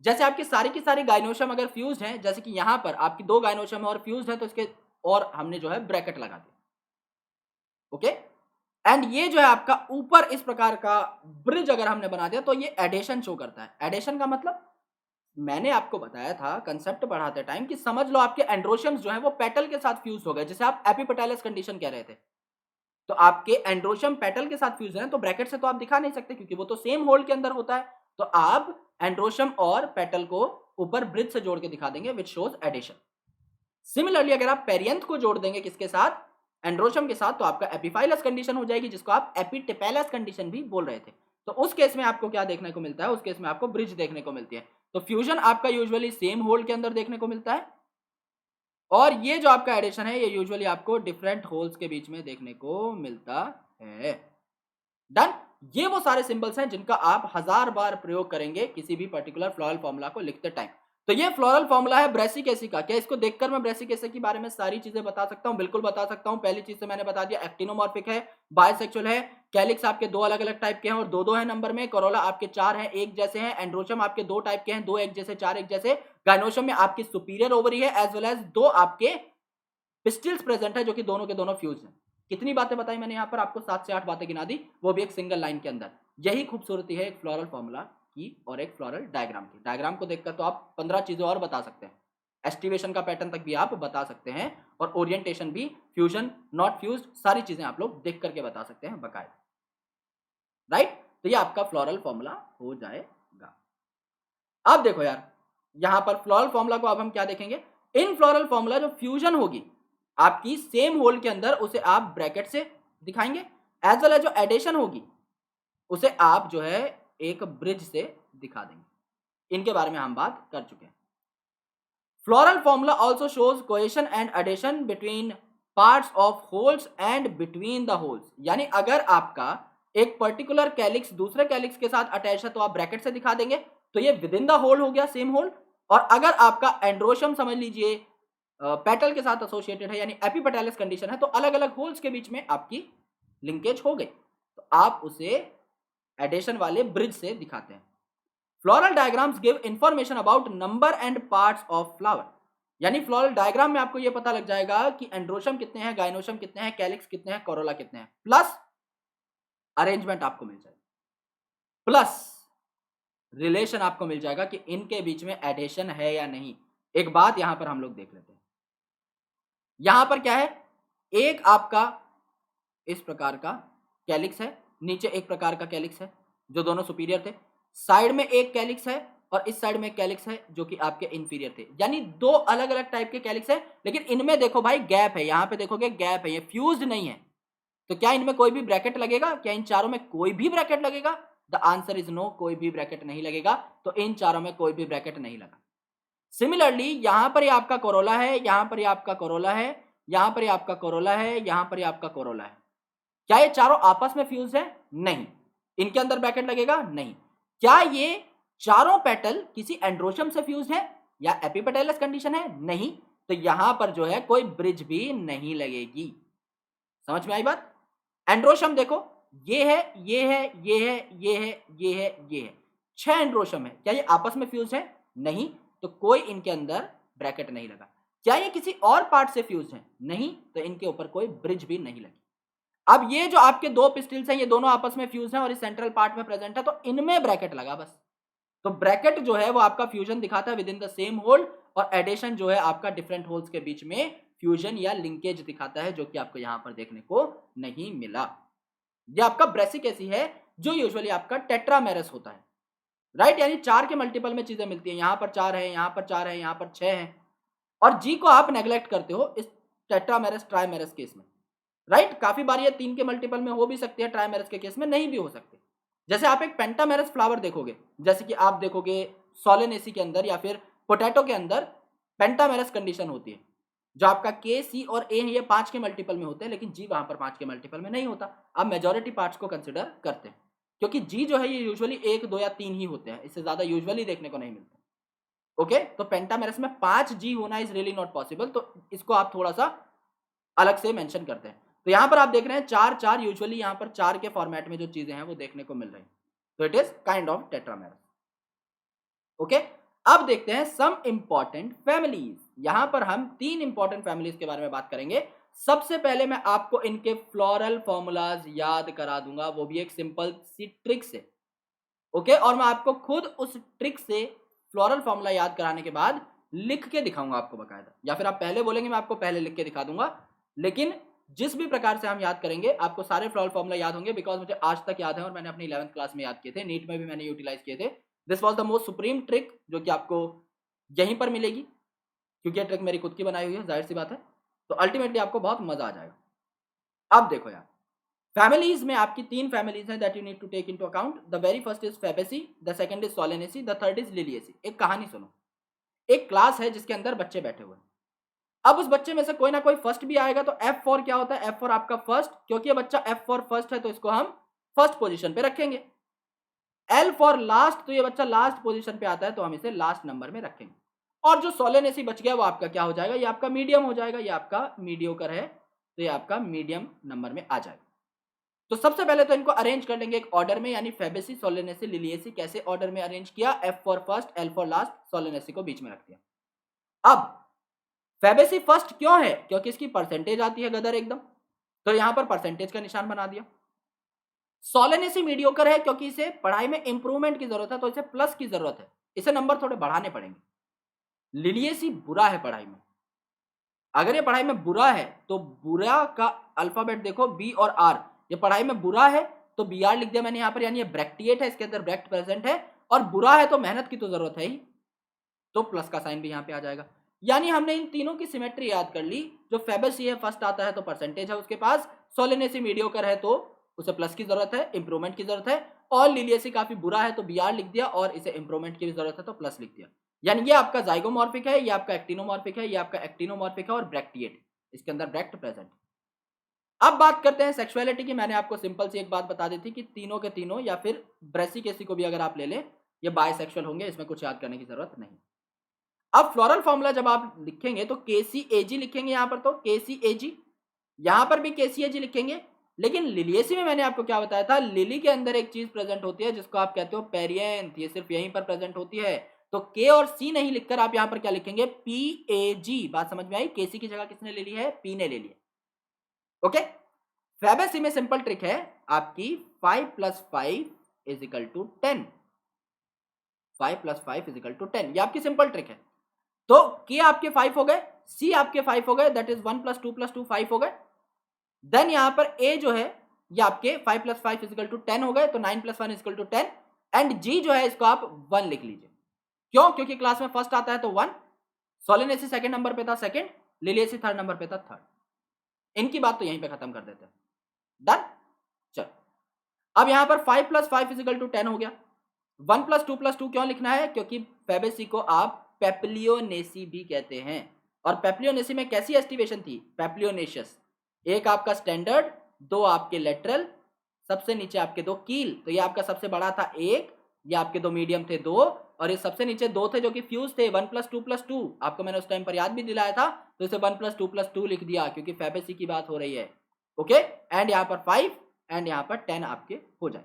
जैसे आपकी सारी की सारी गाइनोशियम अगर फ्यूज्ड हैं, जैसे कि यहां पर आपकी दो गाइनोशियम और फ्यूज्ड है, तो इसके और हमने जो है ब्रैकेट लगा दिया। ओके, एंड ये जो है आपका ऊपर इस प्रकार का ब्रिज अगर हमने बना दिया, तो ये एडेशन शो करता है। एडेशन का मतलब मैंने आपको बताया था कंसेप्ट पढ़ाते टाइम कि समझ लो आपके एंड्रोशियम्स जो है वो पेटल के साथ फ्यूज हो गए, जैसे आप एपिपेटाइलस कंडीशन कह रहे थे। तो आपके एंड्रोशियम पेटल के साथ फ्यूज है, तो ब्रैकेट से तो आप दिखा नहीं सकते क्योंकि वो तो सेम होल के अंदर होता है। तो आप एंड्रोशियम और पेटल को ऊपर ब्रिज से जोड़ के दिखा देंगे, विच शोज एडिशन। सिमिलरली अगर आप पेरियंथ को जोड़ देंगे किसके साथ, एंड्रोशियम के साथ, तो आपका एपिफाइलस कंडीशन हो जाएगी, जिसको आप एपिटेपेलस कंडीशन भी बोल रहे थे। तो उस केस में आपको क्या देखने को मिलता है, उस केस में आपको ब्रिज देखने को मिलती है। तो फ्यूजन आपका यूजुअली सेम होल के अंदर देखने को मिलता है, और ये जो आपका एडिशन है ये यूजुअली आपको डिफरेंट होल्स के बीच में देखने को मिलता है। डन। ये वो सारे सिंबल्स हैं जिनका आप 1000 बार प्रयोग करेंगे किसी भी पर्टिकुलर फ्लोरल फॉर्मूला को लिखते टाइम। तो ये फ्लोरल फॉर्मूला है ब्रेसिकेसी का। क्या इसको देखकर मैं ब्रेसिकेसी के बारे में सारी चीजें बता सकता हूं? बिल्कुल बता सकता हूं। पहली चीज से मैंने बता दिया, एक्टिनोमॉर्फिक है, बायसेक्सुअल है, कैलिक्स आपके दो अलग अलग टाइप के हैं और दो दो है नंबर में, कोरोला आपके चार हैं एक जैसे हैं, एंड्रोशियम आपके दो टाइप के हैं, दो एक जैसे चार एक जैसे, गाइनोशियम में आपकी सुपीरियर ओवरी है एज वेल एज दो आपके पिस्टिल्स प्रेजेंट है जो कि दोनों के दोनों फ्यूज हैं। कितनी बातें बताई मैंने यहाँ पर आपको, 7 से 8 बातें गिना दी, वो भी एक सिंगल लाइन के अंदर। यही खूबसूरती है एक फ्लोरल फॉर्मूला की और एक फ्लोरल डायग्राम की। डायग्राम को देखकर तो आप 15 चीजें और बता सकते हैं, एस्टिवेशन का पैटर्न तक भी आप बता सकते हैं, और ओरिएंटेशन भी, फ्यूजन नॉट फ्यूज, सारी चीजें आप लोग देख करके बता सकते हैं बकायदा। राइट, तो ये आपका फ्लोरल फॉर्मूला हो जाएगा। अब देखो यार, यहां पर फ्लोरल फॉर्मूला को अब हम क्या देखेंगे, इन फ्लोरल फॉर्मूला जो फ्यूजन होगी आपकी सेम होल के अंदर, उसे आप ब्रैकेट से दिखाएंगे, एज वेल एज जो एडिशन होगी उसे आप जो है एक ब्रिज से दिखा देंगे। इनके बारे में हम बात कर चुके हैं। Floral formula also shows cohesion and adhesion between parts of whorls and between the whorls, यानी अगर आपका एक पर्टिकुलर कैलिक्स दूसरे कैलिक्स के साथ अटैच है तो आप ब्रैकेट से दिखा देंगे, तो ये विद इन द होल हो गया, सेम होल। और अगर आपका एंड्रोशियम समझ लीजिए पेटल के साथ एसोसिएटेड है यानी एपिपेटाइलस कंडीशन है, तो अलग अलग होल्स के बीच में आपकी लिंकेज हो गई, तो आप उसे एडिशन वाले ब्रिज से दिखाते हैं। Floral diagrams give information about number and parts of flower, यानी फ्लोरल डायग्राम में आपको यह पता लग जाएगा कि एंड्रोशियम कितने हैं, गाइनोशियम कितने हैं, कैलिक्स कितने हैं, कोरोला कितने हैं, प्लस अरेंजमेंट आपको मिल जाएगा, प्लस रिलेशन आपको मिल जाएगा कि इनके बीच में एडिशन है या नहीं। एक बात यहां पर हम लोग देख लेते हैं, यहां पर क्या है, एक आपका इस प्रकार का कैलिक्स है, नीचे एक प्रकार का कैलिक्स है जो दोनों सुपीरियर थे, साइड में एक कैलिक्स है और इस साइड में कैलिक्स है जो कि आपके इंफीरियर थे, यानी दो अलग अलग टाइप के कैलिक्स है, लेकिन इनमें देखो भाई गैप है, यहां पे देखोगे गैप है, ये फ्यूज्ड नहीं है। तो क्या इनमें कोई भी ब्रैकेट लगेगा? क्या इन चारों में कोई भी ब्रैकेट लगेगा? द आंसर इज नो, कोई भी ब्रैकेट नहीं लगेगा। तो इन चारों में कोई भी ब्रैकेट नहीं लगा। सिमिलरली यहां पर ये आपका कोरोला है, यहां पर ये आपका कोरोला है, यहां पर ये आपका कोरोला है, यहां पर ये आपका कोरोला है। क्या ये चारों आपस में फ्यूज है? नहीं। इनके अंदर ब्रैकेट लगेगा? नहीं। क्या ये चारों पेटल किसी एंड्रोशम से फ्यूज है या एपिपेटलस कंडीशन है? नहीं। तो यहां पर जो है कोई ब्रिज भी नहीं लगेगी। समझ में आई बात? एंड्रोशम देखो, ये है, ये है, ये है, ये है, ये है, ये है, 6 एंड्रोशम है। क्या ये आपस में फ्यूज है? नहीं। तो कोई इनके अंदर ब्रैकेट नहीं लगा। क्या ये किसी और पार्ट से फ्यूज है? नहीं। तो इनके ऊपर कोई ब्रिज भी नहीं लगी। अब ये जो आपके दो पिस्टल्स हैं, ये दोनों आपस में फ्यूज हैं और इस सेंट्रल पार्ट में प्रेजेंट है, तो इनमें ब्रैकेट लगा बस। तो ब्रैकेट जो है वो आपका फ्यूजन दिखाता है within the same whorl, और एडिशन जो है आपका डिफरेंट होल्स के बीच में फ्यूजन या लिंकेज दिखाता है, जो कि आपको यहां पर देखने को नहीं मिला। ये आपका ब्रेसिकेसी है जो यूजुअली आपका टेट्रामेरस होता है, राइट? यानी 4 के मल्टीपल में चीजें मिलती हैं। यहां पर 4 है, यहां पर 4 है, यहां पर 6 है, और जी को आप नेग्लेक्ट करते हो इस टेट्रामेरस ट्राइमेरस केस में, राइट? काफी बार ये 3 के मल्टीपल में हो भी सकती है, ट्राइमेरस के केस में नहीं भी हो सकते। जैसे आप एक पेंटामेरस फ्लावर देखोगे, जैसे कि आप देखोगे सोलेनेसी के अंदर या फिर पोटैटो के अंदर पेंटामेरस कंडीशन होती है, जो आपका के, सी और ए ये 5 के मल्टीपल में होते हैं, लेकिन जी वहां पर 5 के मल्टीपल में नहीं होता। आप मेजॉरिटी पार्ट्स को कंसिडर करते हैं, क्योंकि जी जो है ये यूजुअली 1, 2 या 3 ही होते हैं, इससे ज्यादा यूजुअली देखने को नहीं मिलते। ओके, तो पेंटामेरस में 5 जी होना इज रियली नॉट पॉसिबल, तो इसको आप थोड़ा सा अलग से मेंशन करते हैं। तो यहां पर आप देख रहे हैं 4 4, यूजुअली यहां पर 4 के फॉर्मेट में जो चीजें हैं वो देखने को मिल रही हैं, तो it is kind of tetramerous. Okay, अब देखते हैं सम इंपॉर्टेंट फैमिलीज। यहां पर हम 3 इंपॉर्टेंट फैमिलीज के बारे में बात करेंगे। सबसे पहले मैं आपको इनके फ्लोरल फॉर्मूलाज याद करा दूंगा, वो भी एक सिंपल सी ट्रिक से। ओके, और मैं आपको खुद उस ट्रिक से फ्लोरल फॉर्मूला याद कराने के बाद लिख के दिखाऊंगा आपको बकायदा, या फिर आप पहले बोलेंगे मैं आपको पहले लिख के दिखा दूंगा। लेकिन जिस भी प्रकार से हम याद करेंगे आपको सारे फ्लोरल फॉर्मूला याद होंगे, बिकॉज मुझे आज तक याद है और मैंने अपनी 11th क्लास में याद किए थे, नीट में भी मैंने यूटिलाइज किए थे। This was the most supreme trick जो कि आपको यहीं पर मिलेगी, क्योंकि यह ट्रिक मेरी खुद की बनाई हुई है, जाहिर सी बात है। तो अल्टीमेटली आपको बहुत मजा आ जाएगा। अब देखो यार, फैमिलीज में आपकी 3 फैमिलीज हैं that you need to take into account. The very first is Fabaceae, the second is Solanaceae, the third is Liliaceae. एक कहानी सुनो। एक क्लास है जिसके अंदर बच्चे बैठे हुए हैं। अब उस बच्चे में से कोई ना कोई फर्स्ट भी आएगा, तो F4 क्या होता है? F4 आपका फर्स्ट, क्योंकि ये बच्चा F4 फर्स्ट है तो इसको हम फर्स्ट पोजीशन पे रखेंगे। L फॉर लास्ट, तो ये बच्चा लास्ट पोजीशन पे आता है तो हम इसे लास्ट नंबर में रखेंगे। और जो सोलेनेसी बच गया वो आपका क्या हो जाएगा? ये आपका मीडियम हो जाएगा, ये आपका मीडियोकर है, तो ये आपका मीडियम नंबर में आ जाएगा। तो सबसे पहले तो इनको अरेंज कर लेंगे एक ऑर्डर में, यानी फेबेसी, सोलेनेसी, लिलिएसी। कैसे ऑर्डर में अरेंज किया? F for first, L for last, Solanaceae को बीच में रख दिया। अब फेबेसी फर्स्ट क्यों है? क्योंकि इसकी परसेंटेज आती है गदर एकदम, तो यहां पर परसेंटेज का निशान बना दिया। सोलेनेसी मीडियोकर है क्योंकि इसे पढ़ाई में इंप्रूवमेंट की जरूरत है, तो इसे प्लस की जरूरत है, इसे नंबर थोड़े बढ़ाने पड़ेंगे। लिलिएसी बुरा है पढ़ाई में। अगर ये पढ़ाई में बुरा है तो बुरा का अल्फाबेट देखो, बी और आर। ये पढ़ाई में बुरा है तो बी आर लिख दिया मैंने यहां पर, यानी ये ब्रैक्टिएट है, इसके अंदर ब्रैक्ट प्रेजेंट है, और बुरा है तो मेहनत की तो जरूरत है ही, तो प्लस का साइन भी यहां पे आ जाएगा। यानी हमने इन तीनों की सिमेट्री याद कर ली। जो फेबेसी है फर्स्ट आता है तो परसेंटेज है उसके पास, सोलेनेसी मीडियोकर है तो उसे प्लस की जरूरत है, इंप्रूवमेंट की जरूरत है, और लिलिएसी काफी बुरा है तो बी आर लिख दिया, और इसे इंप्रूवमेंट की भी जरूरत है तो प्लस लिख दिया। यानी ये आपका जाइगोमॉर्फिक है, ये आपका एक्टिनोमॉर्फिक है, ये आपका एक्टिनोमॉर्फिक है, और ब्रैक्टिएट, इसके अंदर ब्रैक्ट प्रेजेंट। अब बात करते हैं सेक्सुअलिटी की। मैंने आपको सिंपल सी एक बात बता दी थी कि तीनों के तीनों, या फिर ब्रेसिकेसी को भी अगर आप ले लें, ये बायसेक्सुअल होंगे, इसमें कुछ याद करने की जरूरत नहीं। अब फ्लोरल फॉर्मूला जब आप लिखेंगे तो KCAG लिखेंगे यहां पर, तो KCAG, यहां पर भी KCAG लिखेंगे। लेकिन लिलिएसी में मैंने आपको क्या बताया था? लिली के अंदर एक चीज प्रेजेंट होती है जिसको आप कहते हो पेरियंथ, ये सिर्फ यहीं पर प्रेजेंट होती है, तो K और C नहीं लिखकर आप यहां पर क्या लिखेंगे? PAG। बात समझ में आई? KC की जगह किसने ले ली है? P ने ले ली है। ओके, फेबेसी में सिंपल ट्रिक है आपकी, 5 + 5 = 10। 5 + 5 = 10, ये आपकी सिंपल ट्रिक है। तो K आपके 5 हो गए, C आपके 5 हो गए, दैट इज 1 + 2 + 2 5 हो गए। देन यहां पर A जो है ये आपके 5 + 5 = 10 हो गए, तो 9 + 1 = 10, एंड G जो है इसको आप 1 लिख लीजिए। क्यों? क्योंकि क्लास में फर्स्ट आता है तो 1, सोलेनेसी सेकंड नंबर पे था सेकंड, लिलियसी थर्ड नंबर पे था थर्ड। इनकी बात तो यहीं पे खत्म कर देते हैं। डन। चलो अब यहां पर 5 + 5 = 10 हो गया। 1 + 2 + 2 क्यों लिखना है? क्योंकि फेबेसी को आप पेप्लियोनेसी भी कहते हैं, और पेप्लियोनेसी में कैसी एस्टिवेशन थी? पेप्लियोनेशियस। एक आपका स्टैंडर्ड, दो आपके लेटरल, सबसे नीचे आपके दो कील। तो ये आपका सबसे बड़ा था 1, ये आपके दो मीडियम थे 2, और ये सबसे नीचे 2 थे जो कि फ्यूज थे। 1 + 2 + 2 आपको मैंने उस टाइम पर याद भी दिलाया था, तो इसे 1 + 2 + 2 लिख दिया क्योंकि फेबेसी की बात हो रही है। ओके, एंड यहाँ पर 5 एंड यहाँ पर 10 आपके हो जाए।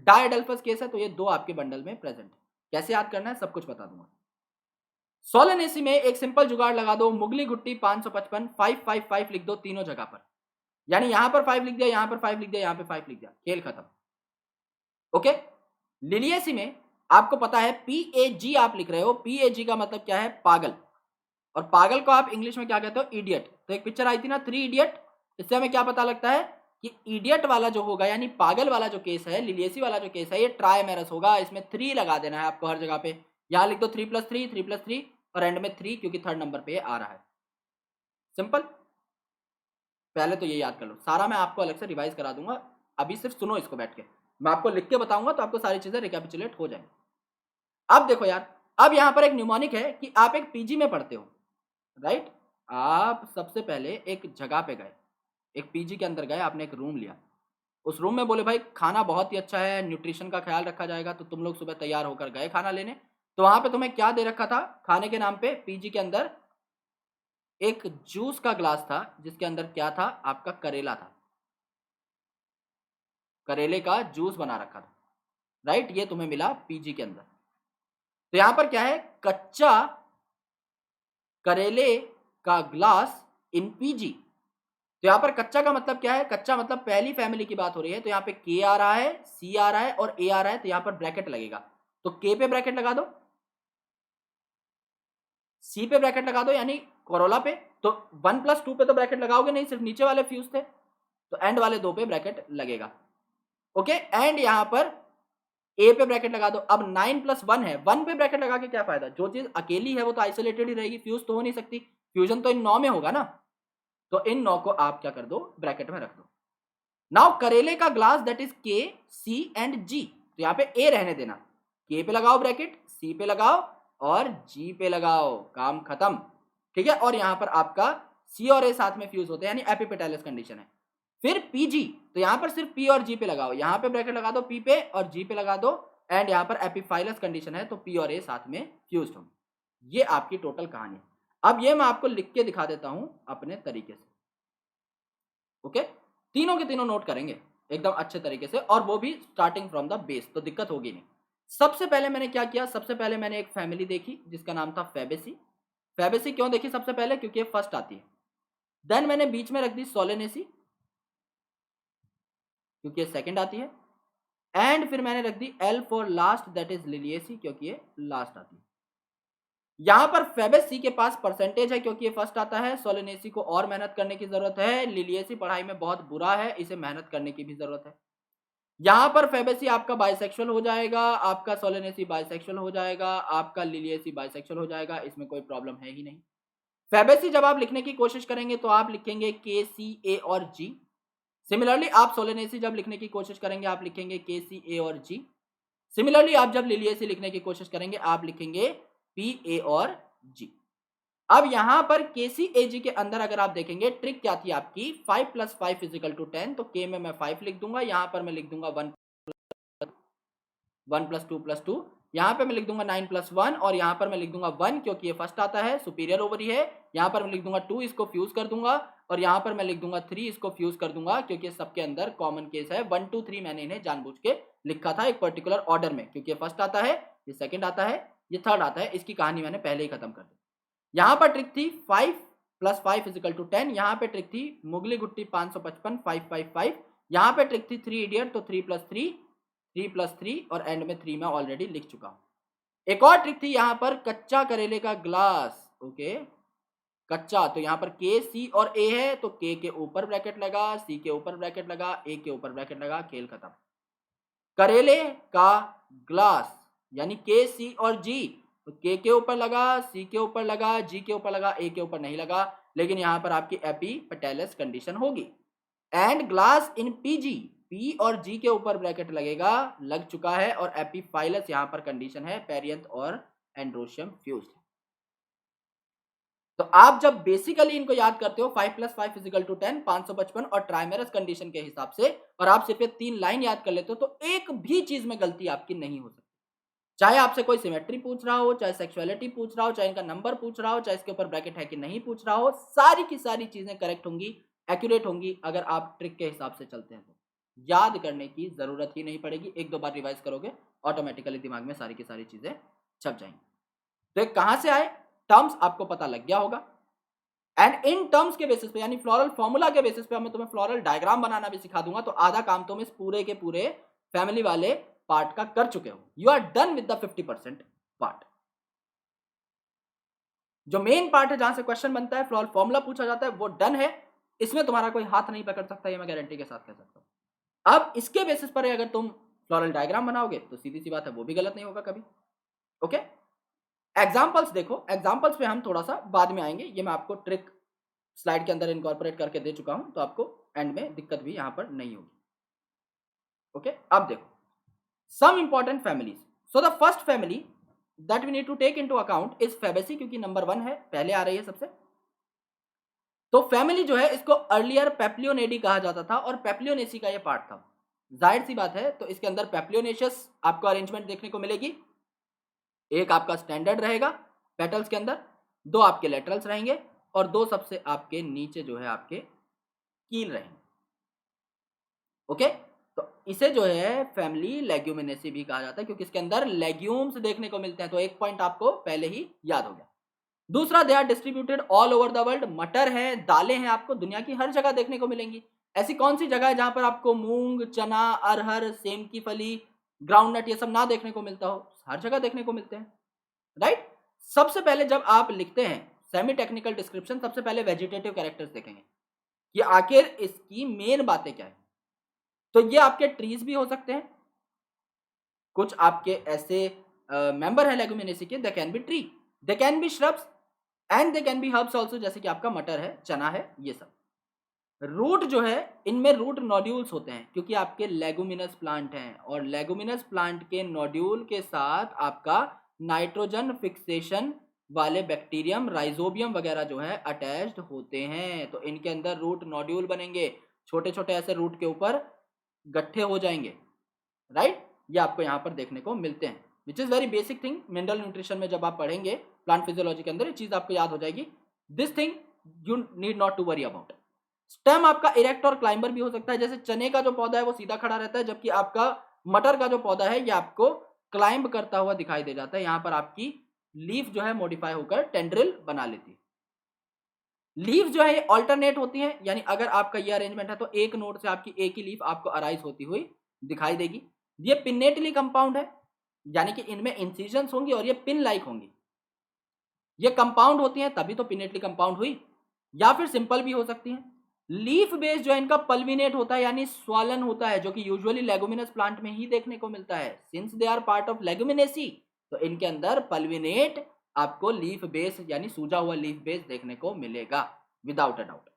डायडल्फस केस है तो ये दो आपके बंडल में प्रेजेंट है। कैसे याद करना है सब कुछ बता दूंगा। सोलेनेसी में एक सिंपल जुगाड़ लगा दो, मुगली घुट्टी 555 555 लिख दो तीनों जगह पर, यानी यहां पर 5 लिख दिया, यहां पर 5 लिख दिया, यहां पर 5 लिख दिया, खेल खत्म। ओके, लिलियसी में आपको पता है PAG आप लिख रहे हो, PAG का मतलब क्या है? पागल, और पागल को आप इंग्लिश में क्या कहते हो? इडियट। तो एक पिक्चर आई थी ना 3 इडियट, इससे हमें क्या पता लगता है कि इडियट वाला जो होगा यानी पागल वाला जो केस है, लिलियसी वाला जो केस है, ये ट्राइमेरस होगा। इसमें 3 लगा देना है आपको हर जगह पे। यहां लिख दो 3 + 3 3 + 3 और एंड में 3 क्योंकि थर्ड नंबर पे आ रहा है। सिंपल, पहले तो ये याद कर लो। सारा मैं आपको अलग से रिवाइज करा दूंगा, अभी सिर्फ सुनो इसको बैठ के। मैं आपको लिख के बताऊंगा तो आपको सारी चीजें रिकैपिचुलेट हो जाएंगी। अब देखो यार, अब यहां पर एक न्यूमोनिक है कि आप एक पीजी में पढ़ते हो, राइट? आप सबसे पहले एक जगह पे गए, एक पीजी के अंदर गए, आपने एक रूम लिया। उस रूम में बोले भाई खाना बहुत ही अच्छा है, न्यूट्रिशन का ख्याल रखा जाएगा, तो तुम लोग सुबह तैयार होकर गए खाना लेने। तो वहां पे तुम्हें क्या दे रखा था खाने के नाम पे? पीजी के अंदर एक जूस का ग्लास था जिसके अंदर क्या था? आपका करेला था, करेले का जूस बना रखा था, राइट? ये तुम्हें मिला पीजी के अंदर। तो यहां पर क्या है? कच्चा करेले का ग्लास इन पीजी। तो यहाँ पर कच्चा का मतलब क्या है? कच्चा मतलब पहली फैमिली की बात हो रही है, तो यहाँ पे के आ रहा है, सी आ रहा है और ए आ रहा है, तो यहाँ पर ब्रैकेट लगेगा। तो के पे ब्रैकेट लगा दो, सी पे ब्रैकेट लगा दो, यानी कोरोला पे। तो 1 + 2 पे तो ब्रैकेट लगाओगे नहीं, सिर्फ नीचे वाले फ्यूज थे, तो एंड वाले दो पे ब्रैकेट लगेगा। ओके, एंड यहाँ पर ए पे ब्रैकेट लगा दो। अब 9 + 1 है, 1 पे ब्रैकेट लगा के क्या फायदा? जो चीज अकेली है वो तो आइसोलेटेड ही रहेगी, फ्यूज तो हो नहीं सकती। फ्यूजन तो इन 9 में होगा ना, तो इन 9 को आप क्या कर दो? ब्रैकेट में रख दो। नाउ करेले का ग्लास दैट इज के, सी एंड जी, तो यहाँ पे ए रहने देना। के पे लगाओ ब्रैकेट, सी पे लगाओ और जी पे लगाओ, काम खत्म। ठीक है, और यहाँ पर आपका सी और ए साथ में फ्यूज होते हैं, यानी एपिपेटाइलस कंडीशन है। फिर पीजी, तो यहाँ पर सिर्फ पी और जी पे लगाओ, यहाँ पे ब्रैकेट लगा दो पी पे और जी पे लगा दो, एंड यहाँ पर एपिफाइलस कंडीशन है तो पी और ए साथ में फ्यूज होंगे। ये आपकी टोटल कहानी है। अब ये मैं आपको लिख के दिखा देता हूं अपने तरीके से। ओके, तीनों के तीनों नोट करेंगे एकदम अच्छे तरीके से, और वो भी स्टार्टिंग फ्रॉम द बेस, तो दिक्कत होगी नहीं। सबसे पहले मैंने क्या किया? सबसे पहले मैंने एक फैमिली देखी जिसका नाम था फेबेसी। फेबेसी क्यों देखी सबसे पहले? क्योंकि ये फर्स्ट आती है। देन मैंने बीच में रख दी सोलेनेसी क्योंकि ये सेकंड आती है, एंड फिर मैंने रख दी L for last that is liliaceae क्योंकि ये लास्ट आती है। यहां पर फेबेसी के पास परसेंटेज है क्योंकि ये फर्स्ट आता है, सोलेनेसी को और मेहनत करने की जरूरत है, लिलियसी पढ़ाई में बहुत बुरा है, इसे मेहनत करने की भी जरूरत है। यहां पर फेबेसी आपका बाइसेक्सुअल हो जाएगा, आपका सोलेनेसी बाइसेक्सुअल हो जाएगा, आपका लिलियसी बाइसेक्सुअल हो जाएगा, इसमें कोई प्रॉब्लम है ही नहीं। फेबेसी जब आप लिखने की कोशिश करेंगे तो आप लिखेंगे के, सी, ए और जी। सिमिलरली आप सोलेनेसी जब लिखने की कोशिश करेंगे आप लिखेंगे के, सी, ए और जी। सिमिलरली आप जब लिलियसी लिखने की कोशिश करेंगे आप लिखेंगे पी, ए और जी। अब यहां पर केसीएजी के अंदर अगर आप देखेंगे ट्रिक क्या थी आपकी? 5 + 5 = 10, तो के में मैं 5 लिख दूंगा, यहां पर मैं लिख दूंगा 1 + 2 + 2, यहाँ पे मैं लिख दूंगा 9 + 1 और यहाँ पर मैं लिख दूंगा 1 क्योंकि ये फर्स्ट आता है, सुपीरियर ओवरी है। यहाँ पर मैं लिख दूंगा 2, इसको फ्यूज कर दूंगा, और यहाँ पर मैं लिख दूंगा 3, इसको फ्यूज कर दूंगा क्योंकि सबके अंदर कॉमन केस है। 1 2 3 मैंने इन्हें जानबूझ के लिखा था एक पर्टिकुलर ऑर्डर में, क्योंकि ये फर्स्ट आता है, ये सेकंड आता है, ये थर्ड आता है। इसकी कहानी मैंने पहले ही खत्म कर दी। यहाँ पर ट्रिक थी 5 + 5 = 10, यहाँ पे ट्रिक थी मुगली गुट्टी 555 555, यहाँ पे ट्रिक थी 3 इडियट, तो 3 + 3 3 + 3 और एंड में 3 मैं ऑलरेडी लिख चुका हूं। एक और ट्रिक थी यहाँ पर कच्चा करेले का ग्लास। ओके, कच्चा, तो यहाँ पर के, सी और ए है, तो के ऊपर ब्रैकेट लगा, सी के ऊपर ब्रैकेट लगा, ए के ऊपर ब्रैकेट लगा, खेल खत्म। करेले का ग्लास यानी के, सी और जी, तो के ऊपर लगा, सी के ऊपर लगा, जी के ऊपर लगा, ए के ऊपर नहीं लगा, लेकिन यहाँ पर आपकी एपिपेटाइलस कंडीशन होगी। And glass in PG, P और जी के ऊपर ब्रैकेट लगेगा, लग चुका है, और एपिफाइलस यहाँ पर कंडीशन है, पेरियंथ और एंड्रोशियम फ्यूज्ड। तो आप जब बेसिकली इनको याद करते हो 5 + 5 = 10, 555 और ट्राइमेरस कंडीशन के हिसाब से, और आप सिर्फ ये 3 लाइन याद कर लेते हो, तो एक भी चीज में गलती आपकी नहीं हो सकती। चाहे आपसे कोई सिमेट्री पूछ रहा हो, चाहे सेक्सुअलिटी पूछ रहा हो, चाहे इनका नंबर पूछ रहा हो, चाहे इसके ऊपर ब्रैकेट है कि नहीं पूछ रहा हो, सारी की सारी चीजें करेक्ट होंगी, एक्यूरेट होंगी, अगर आप ट्रिक के हिसाब से चलते हैं तो याद करने की जरूरत ही नहीं पड़ेगी। 1-2 बार रिवाइज करोगे, ऑटोमेटिकली दिमाग में सारी की सारी चीजें छप जाएंगी। तो कहां से आए टर्म्स आपको पता लग गया होगा, एंड इन टर्म्स के बेसिस पे, यानी फ्लोरल फॉर्मूला के बेसिस पे मैं तुम्हें फ्लोरल डायग्राम बनाना भी सिखा दूंगा, तो आधा काम तुम इस पूरे के पूरे फैमिली वाले पार्ट का कर चुके हो। You are done with the 50% part. जो मेन पार्ट है जहां से क्वेश्चन बनता है, फ्लोरल फॉर्मूला पूछा जाता है, वो डन है। इसमें तुम्हारा कोई हाथ नहीं पकड़ सकता, ये मैं गारंटी के साथ कह सकता हूं। अब इसके बेसिस पर अगर तुम फ्लोरल डायग्राम बनाओगे तो सीधी सी बात है, वो भी गलत नहीं होगा कभी। ओके, एग्जाम्पल्स देखो, एग्जाम्पल्स पे हम थोड़ा सा बाद में आएंगे, ये मैं आपको ट्रिक स्लाइड के अंदर इनकॉर्पोरेट करके दे चुका हूं, तो आपको एंड में दिक्कत भी यहां पर नहीं होगी। ओके, अब देखो some important families. So the first family that we need to take into account is Fabaceae, क्योंकि नंबर 1 है, पहले आ रही है सबसे। तो फैमिली जो है इसको अर्लियर पेप्लियोनेडी कहा जाता था, और पेप्लियोनेसी का ये पार्ट था। जाहिर सी बात है, तो इसके अंदर पेप्लियोनेशियस आपको अरेंजमेंट देखने को मिलेगी। एक आपका स्टैंडर्ड रहेगा पेटल्स के अंदर, 2 आपके लेटरल्स रहेंगे, और 2 सबसे आपके नीचे जो है आपके कील रहेंगे। ओके, तो इसे जो है फैमिली लेग्यूमिनेसी भी कहा जाता है, क्योंकि इसके अंदर लेग्यूम्स देखने को मिलते हैं। तो एक पॉइंट आपको पहले ही याद हो गया। दूसरा, they are distributed all over the world. मटर है, दालें हैं, आपको दुनिया की हर जगह देखने को मिलेंगी। ऐसी कौन सी जगह है जहां पर आपको मूंग, चना, अरहर, सेम की फली, ग्राउंडनट ये सब ना देखने को मिलता हो? हर जगह देखने को मिलते हैं, राइट। सबसे पहले जब आप लिखते हैं सेमी टेक्निकल डिस्क्रिप्शन, सबसे पहले वेजिटेटिव कैरेक्टर्स देखेंगे कि आखिर इसकी मेन बातें क्या है। तो ये आपके ट्रीज भी हो सकते हैं, कुछ आपके ऐसे मेंबर है लेगुमिनेसी के, they can be tree, they can be shrubs, and they can be herbs also, जैसे कि आपका मटर है, चना है, ये सब। रूट जो है, इनमें रूट नोड्यूल्स होते हैं, क्योंकि आपके लेगुमिनस प्लांट हैं, और लेगुमिनस प्लांट के नोड्यूल के साथ आपका नाइट्रोजन फिक्सेशन वाले बैक्टीरियम, राइजोबियम वगैरह जो है अटैच्ड होते हैं। तो इनके अंदर रूट नोड्यूल बनेंगे, छोटे छोटे ऐसे रूट के ऊपर गट्ठे हो जाएंगे, राइट। ये आपको यहाँ पर देखने को मिलते हैं, which is very basic thing. Mineral nutrition में जब आप पढ़ेंगे प्लांट फिजियोलॉजी के अंदर, ये चीज आपको याद हो जाएगी। This thing you need not to worry about. Stem आपका इरेक्ट और क्लाइंबर भी हो सकता है, जैसे चने का जो पौधा है वो सीधा खड़ा रहता है, जबकि आपका मटर का जो पौधा है ये आपको क्लाइंब करता हुआ दिखाई दे जाता है। यहाँ पर आपकी लीफ जो है मॉडिफाई होकर टेंड्रिल बना लेती है। लीफ जो है ये ऑल्टरनेट होती है, यानी अगर आपका ये अरेंजमेंट है तो एक नोड से आपकी एक ही लीफ आपको अराइज होती हुई दिखाई देगी। ये पिन्नेटली कंपाउंड है, यानी कि इनमें इंसिजन्स होंगी और ये पिन लाइक होंगी। ये कंपाउंड होती हैं तभी तो पिनेटली कंपाउंड हुई, या फिर सिंपल भी हो सकती हैं। लीफ बेस जो है इनका पल्विनेट होता है, यानी स्वालन होता है, जो कि यूजुअली लेगुमिनस प्लांट में ही देखने को मिलता है। Since they are part of Leguminosae, तो इनके अंदर पल्विनेट आपको लीफ बेस यानी सूजा हुआ लीफ बेस देखने को मिलेगा विदाउट अ डाउट।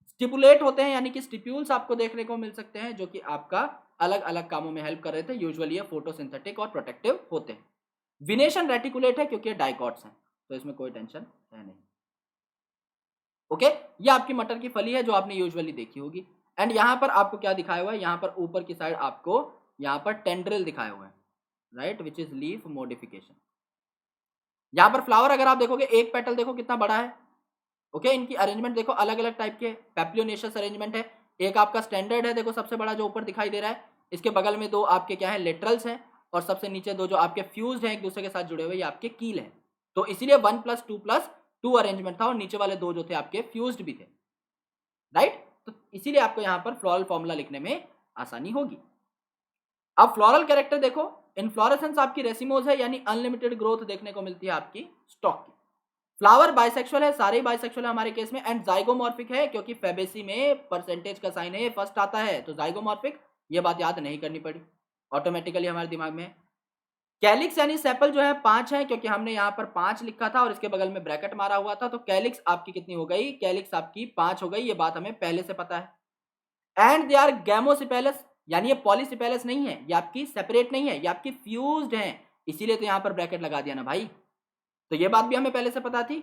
स्टिपुलेट होते हैं, यानी कि स्टिप्यूल्स आपको देखने को मिल सकते हैं, जो कि आपका अलग अलग कामों में हेल्प कर रहे थे। यूजुअली ये फोटोसिंथेटिक और प्रोटेक्टिव होते हैं। विनेशन रेटिकुलेट है क्योंकि डाइकॉट्स हैं, तो इसमें कोई टेंशन है नहीं। ओके, ये आपकी मटर की फली है जो आपने यूजुअली देखी होगी। एंड यहां पर आपको क्या दिखाया हुआ है, यहां पर ऊपर की साइड आपको यहां पर टेंड्रिल दिखाए हुए हैं, right, which is leaf modification. यहां पर फ्लावर अगर आप देखोगे, एक पेटल देखो कितना बड़ा है। ओके, इनकी अरेंजमेंट देखो अलग अलग टाइप के, पेप्लियोनेशियस अरेंजमेंट है। एक आपका स्टैंडर्ड है, देखो सबसे बड़ा जो ऊपर दिखाई दे रहा है, इसके बगल में 2 आपके क्या है, लेटरल्स हैं, और सबसे नीचे 2 जो आपके फ्यूज्ड हैं एक दूसरे के साथ जुड़े हुए, ये आपके कील हैं। तो इसीलिए 1+2+2 अरेंजमेंट था, और नीचे वाले 2 जो थे आपके फ्यूज्ड भी थे, राइट। तो इसीलिए आपको यहां पर फ्लोरल फॉर्मूला लिखने में आसानी होगी। अब फ्लोरल कैरेक्टर देखो, इनफ्लोरेसेंस आपकी रेसिमोज है, यानी अनलिमिटेड ग्रोथ देखने को मिलती है आपकी स्टॉक की। फ्लावर बाइसेक्सुअल है, सारे बाइसेक्सुअल है हमारे केस में। एंड जाइगोमॉर्फिक है, क्योंकि फेबेसी में परसेंटेज का साइन है, फर्स्ट आता है, तो जाइगोमॉर्फिक। ये बात याद नहीं करनी पड़ी, ऑटोमेटिकली हमारे दिमाग में। कैलिक्स यानी सेपल जो है 5 है, क्योंकि हमने यहाँ पर 5 लिखा था और इसके बगल में ब्रैकेट मारा हुआ था, तो कैलिक्स आपकी कितनी हो गई, कैलिक्स आपकी 5 हो गई, ये बात हमें पहले से पता है। एंड दे आर गैमोसिपेलस, यानी ये पॉलीसिपेलस नहीं है, ये आपकी सेपरेट नहीं है, ये आपकी फ्यूज्ड है, इसीलिए तो यहाँ पर ब्रैकेट लगा दिया ना भाई। तो ये बात भी हमें पहले से पता थी।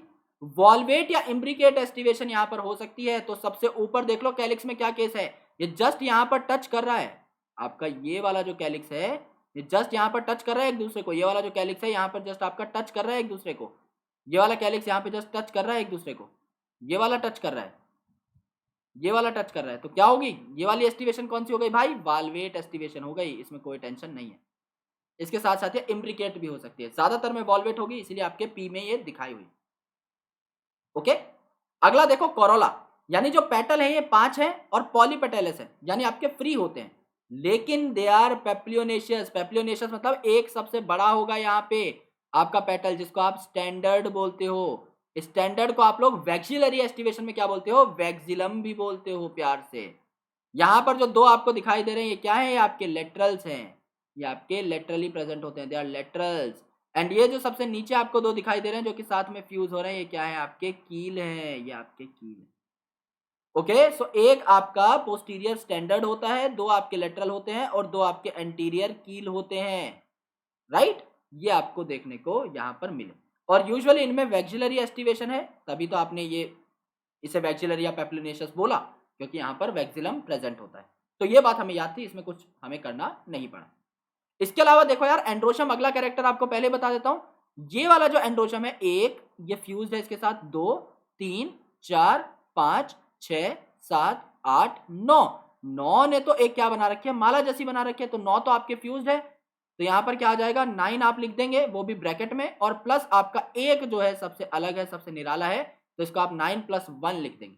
वॉल्वेट या इम्ब्रिकेट एस्टिवेशन यहाँ पर हो सकती है, तो सबसे ऊपर देख लो कैलिक्स में क्या केस है, ये जस्ट यहाँ पर टच कर रहा है, आपका ये वाला जो कैलिक्स है ये जस्ट यहाँ पर टच कर रहा है एक दूसरे को, ये वाला जो कैलिक्स है यहाँ पर जस्ट आपका टच कर रहा है एक दूसरे को, ये वाला कैलिक्स यहाँ पे जस्ट टच कर रहा है एक दूसरे को, ये वाला टच कर रहा है, ये वाला टच कर रहा है, तो क्या होगी, ये वाली एस्टिवेशन कौन सी हो गई भाई, वॉल्वेट एस्टिवेशन हो गई, इसमें कोई टेंशन नहीं है। इसके साथ साथ ये इम्ब्रिकेट भी हो सकती है, ज्यादातर में वॉल्वेट होगी, इसीलिए आपके पी में ये दिखाई हुई। ओके, अगला देखो कोरोला, यानी जो पेटल है ये 5 है और पॉलीपेटेलस है, यानी आपके फ्री होते हैं, लेकिन दे आर पेप्लियोनेशियस। पेप्लियोनेशियस मतलब एक सबसे बड़ा होगा यहाँ पे आपका पेटल, जिसको आप स्टैंडर्ड बोलते हो। स्टैंडर्ड को आप लोग वैक्सिलरी एस्टिवेशन में क्या बोलते हो, वैक्सिलम भी बोलते हो प्यार से। यहाँ पर जो दो आपको दिखाई दे रहे हैं ये क्या है, ये आपके लेटरल्स हैं, ये आपके लेटरली प्रेजेंट होते हैं, दे आर लेटरल्स। एंड ये जो सबसे नीचे आपको दो दिखाई दे रहे हैं जो कि साथ में फ्यूज हो रहे हैं, ये क्या है, आपके कील हैं, ये आपके कील हैं। ओके, सो एक आपका पोस्टीरियर स्टैंडर्ड होता है, दो आपके लेटरल होते हैं और दो आपके एंटीरियर कील होते हैं, राइट। ये आपको देखने को यहां पर मिले, और यूजुअली इनमें वैक्सिलरी एस्टिवेशन है, तभी तो आपने ये इसे वैक्सिलरी या पेप्लिनेशियस बोला, क्योंकि यहाँ पर वैक्सिलम प्रेजेंट होता है। तो ये बात हमें याद थी, इसमें कुछ हमें करना नहीं पड़ा। इसके अलावा देखो यार, एंड्रोशम अगला कैरेक्टर आपको पहले बता देता हूं। ये वाला जो एंड्रोशम है, एक ये फ्यूज्ड है इसके साथ, 2 3 4 5 6 7 8 9, 9 ने तो एक क्या बना रखी है, माला जैसी बना रखी है, तो 9 तो आपके फ्यूज्ड है, तो यहां पर क्या आ जाएगा, 9 आप लिख देंगे, वो भी ब्रैकेट में, और प्लस आपका एक जो है सबसे अलग है, सबसे निराला है, तो इसको आप 9+1 लिख देंगे।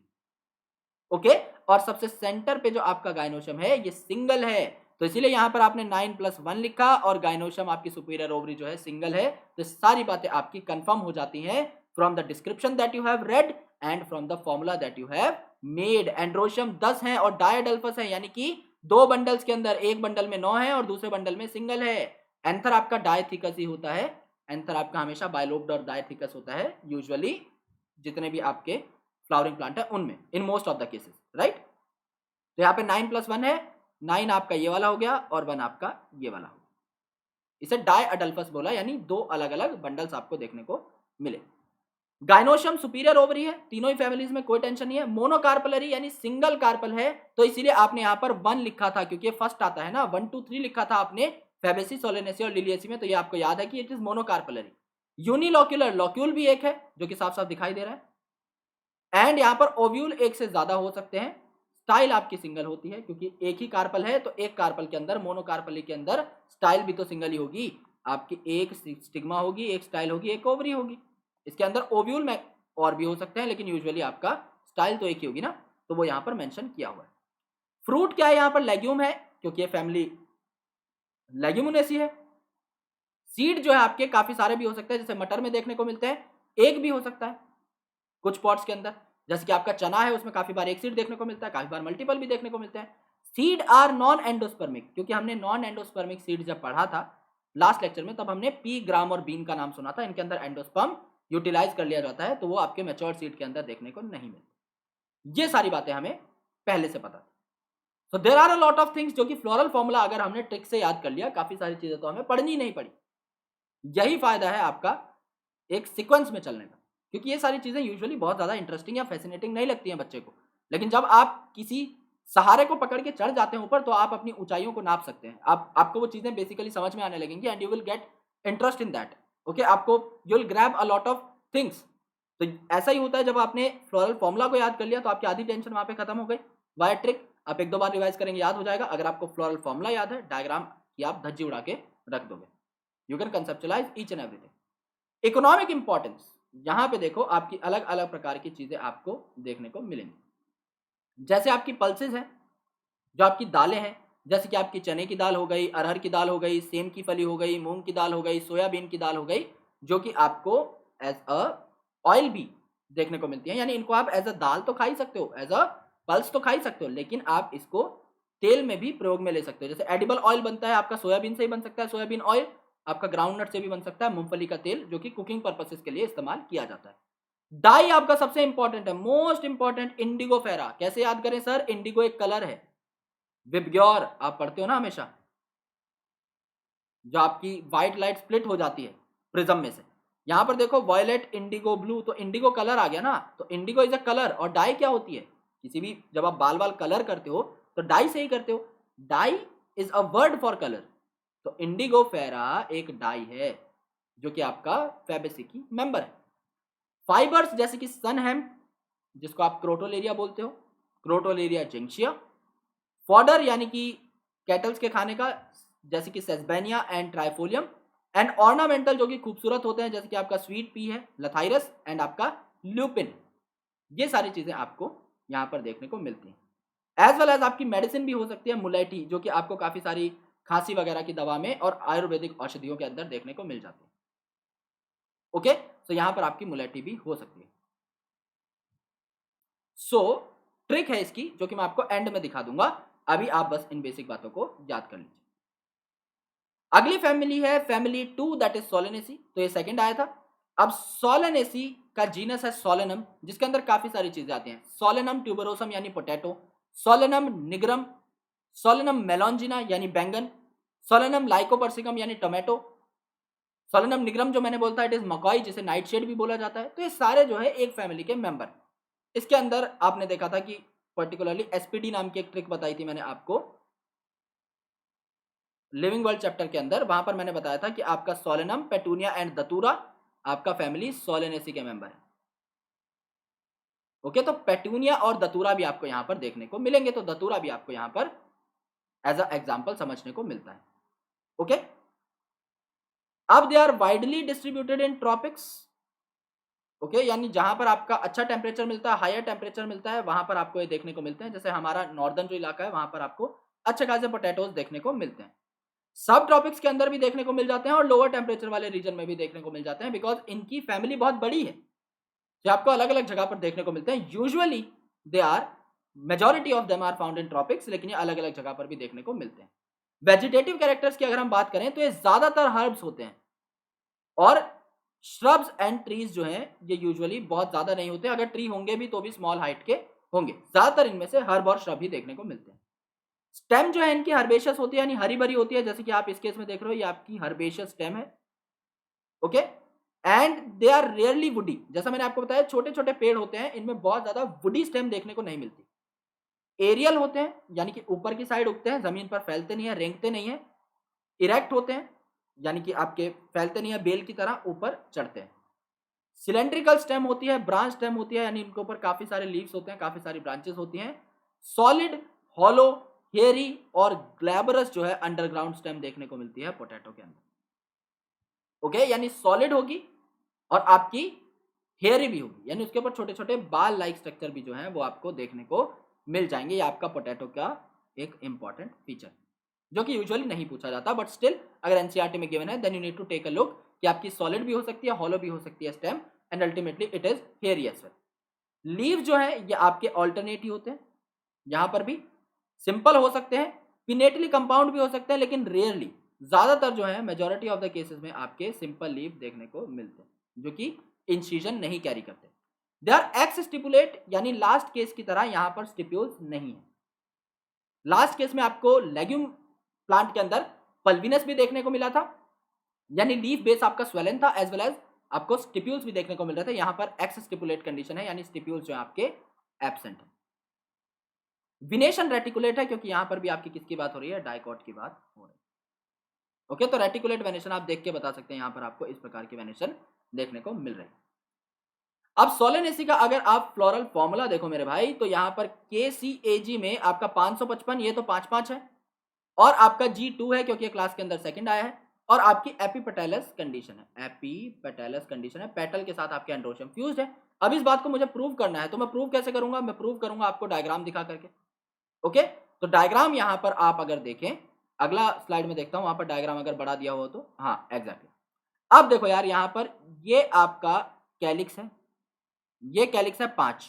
ओके, और सबसे सेंटर पे जो आपका गाइनोशम है ये सिंगल है, तो इसीलिए यहां पर आपने 9+1 लिखा, और गाइनोशम आपकी सुपीरियर ओवरी जो है सिंगल है। तो सारी बातें आपकी कंफर्म हो जाती हैं from the description that you have read and from the formula that you have made. Androecium 10 है और डायडल्फस है, यानी कि दो बंडल्स के अंदर एक बंडल में 9 है और दूसरे बंडल में सिंगल है। एंथर आपका डायथिकस ही होता है, एंथर आपका हमेशा बायलोब्ड और डायथिकस होता है यूजुअली, जितने भी आपके फ्लावरिंग प्लांट है उनमें, in most of the cases, right. तो यहाँ पे 9+1 है, 9 आपका ये वाला हो गया और 1 आपका ये वाला हो गया, इसे डाई अडल्फस बोला, यानी दो अलग अलग बंडल्स आपको देखने को मिले। गाइनोशियम सुपीरियर ओवरी है, तीनों ही फैमिलीज में कोई टेंशन नहीं है। मोनोकार्पलरी यानी सिंगल कार्पल है, तो इसीलिए आपने यहाँ पर 1 लिखा था, क्योंकि ये फर्स्ट आता है ना, 1 2 3 लिखा था आपने फैबेसी, सोलेनेसी और लिलियसी में, तो ये आपको याद है कि it is monocarpellary. Unilocular, locule भी एक है जो कि साफ साफ दिखाई दे रहा है, एंड यहाँ पर ओव्यूल एक से ज्यादा हो सकते हैं। स्टाइल आपकी सिंगल होती है, क्योंकि एक ही कार्पल है, तो एक कार्पल के अंदर, मोनोकार्पली के अंदर स्टाइल भी तो सिंगल ही होगी, आपकी एक स्टिग्मा होगी, एक स्टाइल होगी, एक ओवरी होगी। इसके अंदर ओव्यूल में और भी हो सकते हैं, लेकिन यूजुअली आपका स्टाइल तो एक ही होगी ना, तो वो यहाँ पर मेंशन किया हुआ है। फ्रूट क्या है यहाँ पर, लेग्यूम है, क्योंकि ये फैमिली लेग्यूमिनेसी है। सीड जो है आपके काफी सारे भी हो सकते हैं, जैसे मटर में देखने को मिलते हैं, एक भी हो सकता है कुछ पॉट्स के अंदर, जैसे कि आपका चना है उसमें काफी बार एक सीड देखने को मिलता है, काफी बार मल्टीपल भी देखने को मिलते हैं। सीड आर नॉन एंडोस्पर्मिक, क्योंकि हमने नॉन एंडोस्पर्मिक सीड जब पढ़ा था लास्ट लेक्चर में, तब हमने पी, ग्राम और बीन का नाम सुना था, इनके अंदर एंडोस्पर्म यूटिलाइज कर लिया जाता है, तो वो आपके मैच्योर्ड सीड के अंदर देखने को नहीं मिलती। ये सारी बातें हमें पहले से पता थी। So there are a lot of things, जो कि फ्लोरल फॉर्मूला अगर हमने ट्रिक से याद कर लिया, काफी सारी चीजें तो हमें पढ़नी नहीं पड़ी। यही फायदा है आपका एक सीक्वेंस में चलने का, क्योंकि ये सारी चीजें यूजुअली बहुत ज्यादा इंटरेस्टिंग या फैसिनेटिंग नहीं लगती हैं बच्चे को, लेकिन जब आप किसी सहारे को पकड़ के चढ़ जाते हैं ऊपर, तो आप अपनी ऊंचाइयों को नाप सकते हैं, आपको वो चीजें बेसिकली समझ में आने लगेंगी, and you will get interest in that. Okay, आपको you will grab a lot of things. तो ऐसा ही होता है, जब आपने फ्लोरल फॉर्मूला को याद कर लिया तो आपकी आधी टेंशन वहां पे खत्म हो गई। वाया ट्रिक आप एक दो बार रिवाइज करेंगे, याद हो जाएगा। अगर आपको फ्लोरल फॉर्मूला याद है, डायग्राम की आप धज्जी उड़ा के रख दोगे, you can conceptualise each and everything. Economic importance, यहां पे देखो आपकी अलग अलग प्रकार की चीजें आपको देखने को मिलेंगी, जैसे आपकी पल्सेस हैं, जो आपकी दालें हैं, जैसे कि आपकी चने की दाल हो गई, अरहर की दाल हो गई, सेम की फली हो गई, मूंग की दाल हो गई, सोयाबीन की दाल हो गई, जो कि आपको एज अ ऑयल भी देखने को मिलती है, यानी इनको आप एज अ दाल तो खा ही सकते हो, एज अ पल्स तो खा ही सकते हो, लेकिन आप इसको तेल में भी प्रयोग में ले सकते हो। जैसे एडिबल ऑयल बनता है आपका सोयाबीन से ही बन सकता है, सोयाबीन ऑयल, आपका ग्राउंड नट से भी बन सकता है, मूंगफली का तेल जो कि कुकिंग पर्पसेस के लिए इस्तेमाल किया जाता है। डाई आपका सबसे इंपॉर्टेंट है, मोस्ट इंपॉर्टेंट, इंडिगो फेरा। कैसे याद करें सर? इंडिगो एक कलर है। विबग्योर आप पढ़ते हो ना हमेशा, जो आपकी व्हाइट लाइट स्प्लिट हो जाती है प्रिज्म में से। यहां पर देखो वायलेट, इंडिगो, ब्लू, तो इंडिगो कलर आ गया ना। तो इंडिगो इज अ कलर। और डाई क्या होती है? किसी भी जब आप बाल कलर करते हो तो डाई से ही करते हो। Dye is a word for colour. तो इंडिगो फेरा एक डाई है जो कि आपका फैबेसी मेंबर है। फाइबर्स जैसे कि सन हेम्प, जिसको आप क्रोटोलेरिया बोलते हो, क्रोटोलेरिया जिंक्शिया। फॉडर यानी कि कैटल्स के खाने का, जैसे कि Sesbania and trifolium. And ornamental जो कि खूबसूरत होते हैं, जैसे कि आपका स्वीट पी है, लथाइरस, एंड आपका ल्यूपिन। ये सारी चीजें आपको यहां पर देखने को मिलती हैं। एज वेल एज आपकी मेडिसिन भी हो सकती है मुलेठी, जो कि आपको काफी सारी खांसी वगैरह की दवा में और आयुर्वेदिक औषधियों के अंदर देखने को मिल जाती है। ओके, तो यहां पर आपकी मुलेठी भी हो सकती है। सो ट्रिक है इसकी, जो कि मैं आपको एंड में दिखा दूंगा। अभी आप बस इन बेसिक बातों को याद कर लीजिए। अगली फैमिली है फैमिली 2, दैट इज सोलेनेसी। तो ये सेकंड आया था। अब सोलेनेसी का जीनस है सोलेनम, जिसके अंदर काफी सारी चीजें आती हैं। सोलेनम ट्यूबरोसम यानी पोटैटो, सोलेनम निग्रम, सोलेनम मेलॉन्जिना यानी बैंगन, सोलेनम लाइकोपर्सिकम यानी टोमेटो, सोलेनम निग्रम जो मैंने बोलता है इट इज मकॉई, जिसे नाइट शेड भी बोला जाता है। तो ये सारे जो है एक फैमिली के मेंबर। इसके अंदर आपने देखा था कि पर्टिकुलरली एसपीडी नाम की एक ट्रिक बताई थी मैंने आपको लिविंग वर्ल्ड चैप्टर के अंदर। वहां पर मैंने बताया था कि आपका सोलेनम, पेटूनिया एंड दतूरा आपका फैमिली सोलेनेसी के मेंबर है। ओके, तो पेटूनिया और दतूरा भी आपको यहां पर देखने को मिलेंगे। तो दतूरा भी आपको यहां पर एज अ एग्जाम्पल समझने को मिलता है। ओके, अब they are widely distributed in tropics. Okay, यानी जहां पर आपका अच्छा टेम्परेचर मिलता है, हायर टेम्परेचर मिलता है, वहां पर आपको ये देखने को मिलते हैं। जैसे हमारा नॉर्दर्न जो इलाका है, वहां पर आपको अच्छे खासे पोटैटोज देखने को मिलते हैं। सब ट्रॉपिक्स के अंदर भी देखने को मिल जाते हैं और लोअर टेम्परेचर वाले रीजन में भी देखने को मिल जाते हैं, बिकॉज इनकी फैमिली बहुत बड़ी है जो आपको अलग अलग जगह पर देखने को मिलते हैं। Usually they are, majority of them are found in tropics, लेकिन ये अलग अलग जगह पर भी देखने को मिलते हैं। वेजिटेटिव कैरेक्टर्स की अगर हम बात करें तो ये ज्यादातर हर्ब्स होते हैं, और श्रब्स एंड ट्रीज जो हैं ये यूजुअली बहुत ज्यादा नहीं होते। अगर ट्री होंगे भी तो भी स्मॉल हाइट के होंगे। ज्यादातर इनमें से हर्ब और श्रब ही देखने को मिलते हैं। स्टेम जो है इनकी हर्बेशियस होती है, यानी हरी भरी होती है, जैसे कि आप इस केस में देख रहे हो, ये आपकी हर्बेशियस स्टेम है। Okay, and they are rarely woody. जैसा मैंने आपको बताया, छोटे छोटे पेड़ होते हैं, इनमें बहुत ज्यादा वुडी स्टेम देखने को नहीं मिलती। एरियल होते हैं, यानी कि ऊपर की साइड उगते हैं, जमीन पर फैलते नहीं है, रेंगते नहीं है। इरेक्ट होते हैं, यानी कि आपके फैलते नहीं है, बेल की तरह ऊपर चढ़ते हैं। सिलेंड्रिकल स्टेम होती है, ब्रांच स्टेम होती है, यानी इनके ऊपर काफी सारे लीव्स होते हैं, काफी सारी ब्रांचेस होती हैं। सॉलिड, हॉलो, हेयरी और ग्लैबरस जो है अंडरग्राउंड स्टेम देखने को मिलती है पोटैटो के अंदर। ओके, यानी सॉलिड होगी और आपकी हेयरी भी होगी, यानी उसके ऊपर छोटे छोटे बाल लाइक स्ट्रक्चर भी जो है वो आपको देखने को मिल जाएंगे। ये आपका पोटैटो का एक इंपॉर्टेंट फीचर, जो कि यूजुअली नहीं पूछा जाता, बट स्टिल अगर एनसीईआरटी में गिवन है then you need to take a look कि आपकी सॉलिड भी हो सकती है, हॉलो भी हो सकती है stem, and ultimately it is hairy as well. Leave जो है ये आपके ऑल्टरनेट ही होते हैं, यहां पर भी सिंपल हो सकते हैं, पिनेटली कंपाउंड भी हो सकते हैं, लेकिन रेयरली, ज्यादातर जो है मेजोरिटी ऑफ द केसेस में आपके सिंपल लीव देखने को मिलते हैं, जो कि इंसिजन नहीं कैरी करते। दे आर एक्स स्टिपुलेट, यानी लास्ट केस की तरह यहां पर स्टिप्यूल्स नहीं है। लास्ट केस में आपको लेग्यूम प्लांट के अंदर पल्विनस भी देखने को मिला था, यानी लीफ बेस आपका स्वेलन था, एज वेल एज आपको स्टिप्यूल्स भी देखने को मिल रहे थे। यहां पर एक्स स्टिपुलेट कंडीशन है, यानी स्टिप्यूल्स जो है आपके एब्सेंट है। विनेशन रेटिकुलेट है, क्योंकि यहां पर भी आपकी किसकी बात हो रही है? डाइकॉट की बात हो रही है। ओके, तो रेटिकुलेट वेनेशन आप देख के बता सकते हैं, यहां पर आपको इस प्रकार की वेनेशन देखने को मिल रही है। अब सोलेनेसी का अगर आप फ्लोरल फॉर्मूला देखो मेरे भाई, तो यहां पर KCAG में आपका 555, ये तो 5-5 है, और आपका G2 है क्योंकि क्लास के अंदर सेकंड आया है, और आपकी एपीपेटैलस कंडीशन है, एपीपेटैलस कंडीशन है, पेटल के साथ आपके एंड्रोशियम फ्यूज्ड है। अब इस बात को मुझे प्रूव करना है, तो मैं प्रूव कैसे करूंगा? मैं प्रूव करूंगा आपको डायग्राम दिखा करके। ओके, तो डायग्राम यहां पर आप अगर देखें, अगला स्लाइड में देखता हूं, वहां पर डायग्राम अगर बढ़ा दिया हो तो, हाँ एग्जैक्टली। अब देखो यार, यहां पर ये आपका कैलिक्स है, ये कैलिक्स है 5,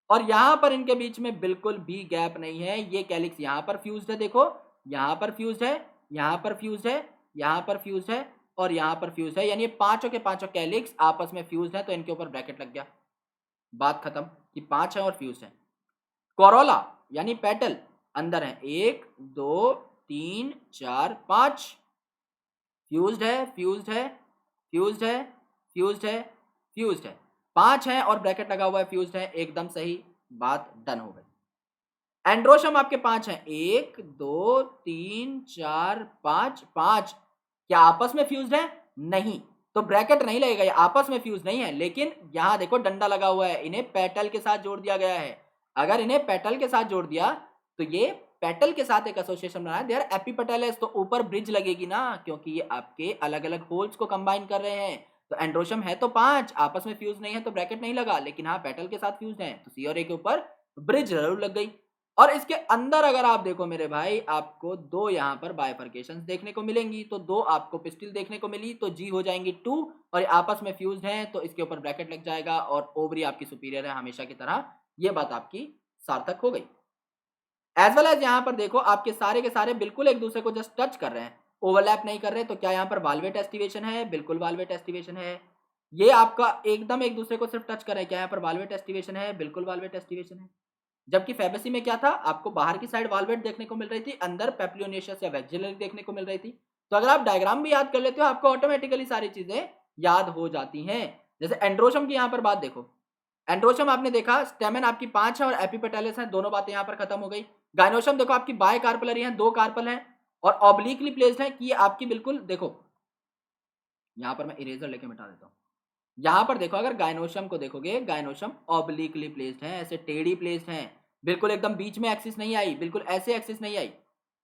और यहां पर इनके बीच में बिल्कुल भी गैप नहीं है। ये कैलिक्स यहां पर फ्यूज्ड है, देखो यहां पर फ्यूज्ड है, यहां पर फ्यूज्ड है, यहाँ पर फ्यूज है और यहाँ पर फ्यूज है, यानी पांचों के पांचों कैलिक्स आपस में फ्यूज है, तो इनके ऊपर ब्रैकेट लग गया, बात खत्म कि 5 है और फ्यूज है। कोरोला यानी पेटल अंदर है, 1 2 3 4 5, फ्यूज्ड है फ्यूज्ड है फ्यूज्ड है फ्यूज्ड है फ्यूज्ड है, 5 है और ब्रैकेट लगा हुआ है, फ्यूज्ड है, एकदम सही, बात डन हो गई। एंड्रोशम आपके 5 हैं, 1 2 3 4 5, 5 क्या आपस में फ्यूज्ड है? नहीं, तो ब्रैकेट नहीं लगेगा, ये आपस में फ्यूज नहीं है, लेकिन यहां देखो डंडा लगा हुआ है, इन्हें पेटल के साथ जोड़ दिया गया है। अगर इन्हें पेटल के साथ जोड़ दिया तो ये पेटल के साथ एक एसोसिएशन बनाया, दे आर एपिपेटलस, तो ऊपर ब्रिज लगेगी ना, क्योंकि ये आपके अलग अलग होल्स को कंबाइन कर रहे हैं। तो एंड्रोशम है तो 5, आपस में फ्यूज नहीं है तो ब्रैकेट नहीं लगा, लेकिन हाँ पेटल के साथ फ्यूज है, तो सी और ए के ऊपर ब्रिज जरूर लग गई। और इसके अंदर अगर आप देखो मेरे भाई, आपको 2 यहाँ पर बाइफर्केशंस देखने को मिलेंगी, तो 2 आपको पिस्टल देखने को मिली, तो जी हो जाएंगी 2, और ये आपस में फ्यूज्ड हैं, तो इसके ऊपर ब्रैकेट लग जाएगा, और ओवरी आपकी सुपीरियर है हमेशा की तरह, ये बात आपकी सार्थक हो गई। एज वेल एज यहाँ पर देखो आपके सारे के सारे बिल्कुल एक दूसरे को जस्ट टच कर रहे हैं, ओवरलैप नहीं कर रहे, तो क्या यहाँ पर वाल्वेट एस्टिवेशन है? बिल्कुल वाल्वेट एस्टिवेशन है। ये आपका एकदम एक दूसरे को सिर्फ टच कर रहे हैं, क्या यहाँ पर वाल्वेट एस्टिवेशन है? बिल्कुल वाल्वेट एस्टिवेशन है। जबकि फेबेसी में क्या था, आपको बाहर की साइड वाल्वेट देखने को मिल रही थी, अंदर पेप्लियोनेशियस या वेक्सिलरी देखने को मिल रही थी। तो अगर आप डायग्राम भी याद कर लेते हो, आपको ऑटोमेटिकली सारी चीजें याद हो जाती हैं। जैसे एंड्रोशम की यहाँ पर बात देखो, एंड्रोशम आपने देखा, स्टेमन आपकी 5 है और एपिपेटैलिस है, दोनों बातें यहाँ पर खत्म हो गई। गाइनोशम देखो आपकी बाय कार्पलरी है, 2 कार्पल हैं और ऑब्लिकली प्लेस्ड है, कि ये आपकी बिल्कुल देखो, यहाँ पर मैं इरेजर लेके मिटा देता हूँ। यहाँ पर देखो, अगर गाइनोशम को देखोगे, गाइनोशम ऑब्लिकली प्लेस्ड है, ऐसे टेढ़ी प्लेस्ड है, बिल्कुल एकदम बीच में एक्सिस नहीं आई, बिल्कुल ऐसे एक्सिस नहीं आई,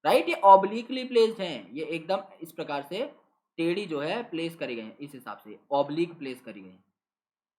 राइट, ये ऑब्लिकली प्लेस्ड है, ये एकदम इस प्रकार से टेढ़ी जो है प्लेस करी गई है, इस हिसाब से ऑब्लिक प्लेस करी गई है,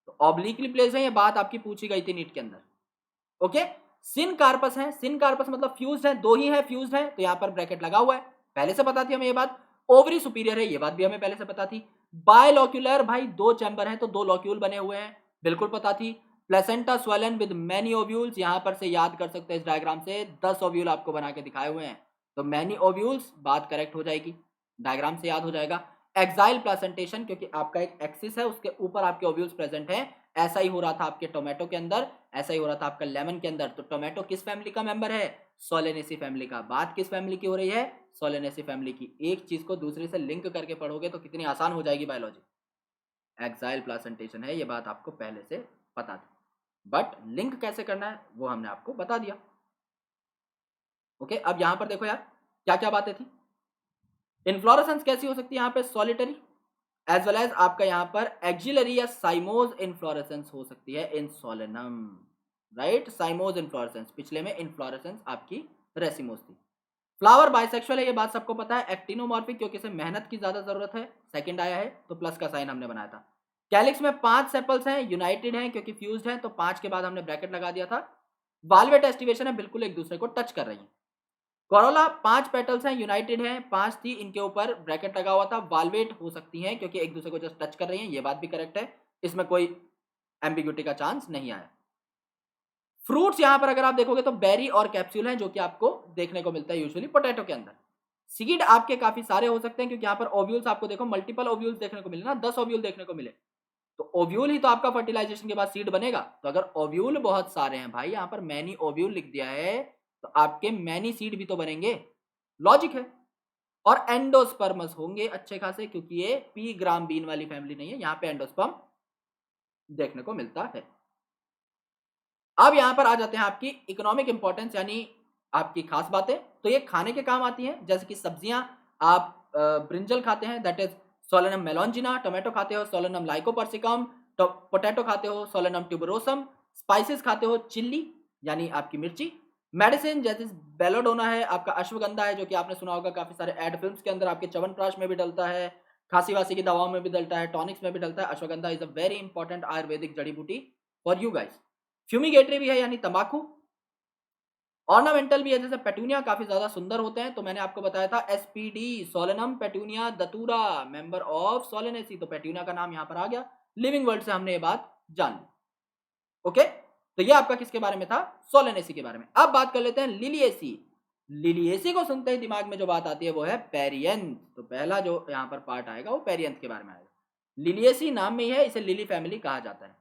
तो ऑब्लिकली प्लेस है, ये बात आपकी पूछी गई थी नीट के अंदर। ओके, सिन कार्पस है, सिन कार्पस मतलब फ्यूज्ड है, 2 ही है फ्यूज्ड है, तो यहाँ पर ब्रैकेट लगा हुआ है, पहले से पता थी हमें ये बात। ओवरी सुपीरियर है, ये बात भी हमें पहले से पता थी। बायलॉक्यूलर, भाई 2 चैम्बर हैं तो 2 लॉक्यूल बने हुए हैं, बिल्कुल पता थी। Placenta swollen with many ovules, यहां पर से याद कर सकते हैं इस डायग्राम से, 10 ओव्यूल आपको बना के दिखाए हुए हैं, तो मैनी ओव्यूल्स, बात करेक्ट हो जाएगी, डायग्राम से याद हो जाएगा। एक्साइल प्लेसेंटेशन, क्योंकि आपका एक एक्सिस है, उसके ऊपर आपके ओव्यूल्स प्रेजेंट हैं, ऐसा ही हो रहा था आपके टोमेटो के अंदर, ऐसा ही हो रहा था आपका लेमन के अंदर। तो टोमेटो किस फैमिली का मेंबर है? सोलेनेसी फैमिली का। बात किस फैमिली की हो रही है? सोलेनेसी फैमिली की। एक चीज को दूसरे से लिंक करके पढ़ोगे तो कितनी आसान हो जाएगी बायोलॉजी। एक्साइल प्लेसेंटेशन है, ये बात आपको पहले से पता थी, बट लिंक कैसे करना है वो हमने आपको बता दिया। ओके, अब यहां पर देखो यार, क्या क्या बातें थी। इन्फ्लोरेसेंस कैसी हो सकती है यहाँ पे? सॉलिटरी, एज वेल एज आपका यहाँ पर एक्सिलरी या साइमोज इन्फ्लोरेसेंस हो सकती है इन सोलेनम, राइट, साइमोज इन्फ्लोरेसेंस। पिछले में इन्फ्लोरेसेंस आपकी रेसिमोस थी। फ्लावर बाइसेक्सुअल है, ये बात सबको पता है। एक्टिनोमॉर्फिक, क्योंकि इसे मेहनत की ज्यादा जरूरत है, सेकंड आया है तो प्लस का साइन हमने बनाया था। कैलिक्स में 5 सेपल्स हैं, यूनाइटेड हैं क्योंकि फ्यूज्ड हैं, तो 5 के बाद हमने ब्रैकेट लगा दिया था। वाल्वेट एस्टिवेशन है, बिल्कुल एक दूसरे को टच कर रही है। कोरोला 5 पेटल्स हैं, यूनाइटेड हैं, 5 थी, इनके ऊपर ब्रैकेट लगा हुआ था। वाल्वेट हो सकती हैं क्योंकि एक दूसरे को जस्ट टच कर रही हैं, ये बात भी करेक्ट है, इसमें कोई एम्बिग्यूटी का चांस नहीं आया। फ्रूट्स यहां पर अगर आप देखोगे तो बेरी और कैप्सूल हैं, जो कि आपको देखने को मिलता है यूजुअली पोटैटो के अंदर। सीड आपके काफी सारे हो सकते हैं, क्योंकि यहाँ पर ओव्यूल्स आपको देखो मल्टीपल ओव्यूल्स देखने को मिले ना, 10 ओव्यूल देखने को मिले, तो ओव्यूल ही तो आपका फर्टिलाइजेशन के बाद सीड बनेगा। तो अगर ओव्यूल बहुत सारे हैं भाई, यहाँ पर मैनी ओव्यूल लिख दिया है, तो आपके मैनी सीड भी तो बनेंगे, लॉजिक है। और एंडोस्पर्मस होंगे अच्छे खासे, क्योंकि ये पी ग्राम बीन वाली फैमिली नहीं है, यहाँ पे एंडोस्पर्म देखने को मिलता है। अब यहां पर आ जाते हैं आपकी इकोनॉमिक इंपॉर्टेंस, यानी आपकी खास बातें। तो ये खाने के काम आती हैं, जैसे कि सब्जियां, आप ब्रिंजल खाते हैं, दैट इज सोलेनम मेलॉन्जिना, टोमेटो खाते हो सोलेनम लाइकोपर्सिकम, पोटैटो खाते हो सोलेनम ट्यूबरोसम, स्पाइसेस खाते हो चिल्ली यानी आपकी मिर्ची, मेडिसिन जैसे बेलोडोना है, आपका अश्वगंधा है, जो कि आपने सुना होगा काफी सारे एड फिल्म्स के अंदर, आपके च्यवनप्राश में भी डलता है, खांसी वासी की दवाओं में भी डलता है, टॉनिक्स में भी डलता है। Ashwagandha is a very important Ayurvedic जड़ी बूटी फॉर यू गाइस। फ्यूमिगेटरी भी है, यानी तंबाकू। ऑर्नामेंटल भी है, जैसे पेटूनिया काफी ज्यादा सुंदर होते हैं, तो मैंने आपको बताया था SPD, Solanum petunia दतूरा, member of Solanaceae, तो पेटूनिया का नाम यहां पर आ गया। लिविंग वर्ल्ड से हमने ये बात जान ली। ओके, तो ये आपका किसके बारे में था? सोलेनेसी के बारे में। अब बात कर लेते हैं लिलिएसी। लिलिएसी को सुनते ही दिमाग में जो बात आती है वो है पेरियंथ। तो पहला जो यहाँ पर पार्ट आएगा वो पेरियंथ के बारे में आएगा। लिलिएसी नाम में ही है, इसे लिली फैमिली कहा जाता है।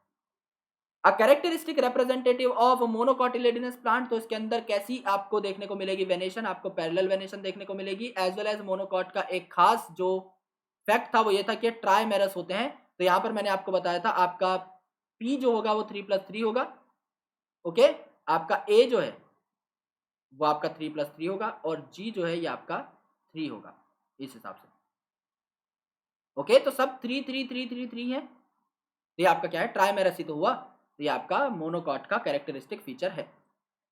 A characteristic representative of monocotyledonous plant, तो इसके अंदर कैसी आपको देखने को मिलेगी वेनेशन, आपको पैरेलल वेनेशन देखने को मिलेगी, एज वेल एज मोनोकॉट का एक खास जो फैक्ट था वो ये था कि ट्राइमेरस होते हैं। तो यहाँ पर मैंने आपको बताया था आपका पी जो होगा वो 3+3 होगा, ओके। आपका ए जो है वो आपका 3+3 होगा और जी जो है ये आपका 3 होगा इस हिसाब से, ओके। तो सब 3 3 3 3 3 है। ये आपका क्या है, ट्राइमेरस ही तो हुआ। तो ये आपका मोनोकॉट का कैरेक्टरिस्टिक फीचर है।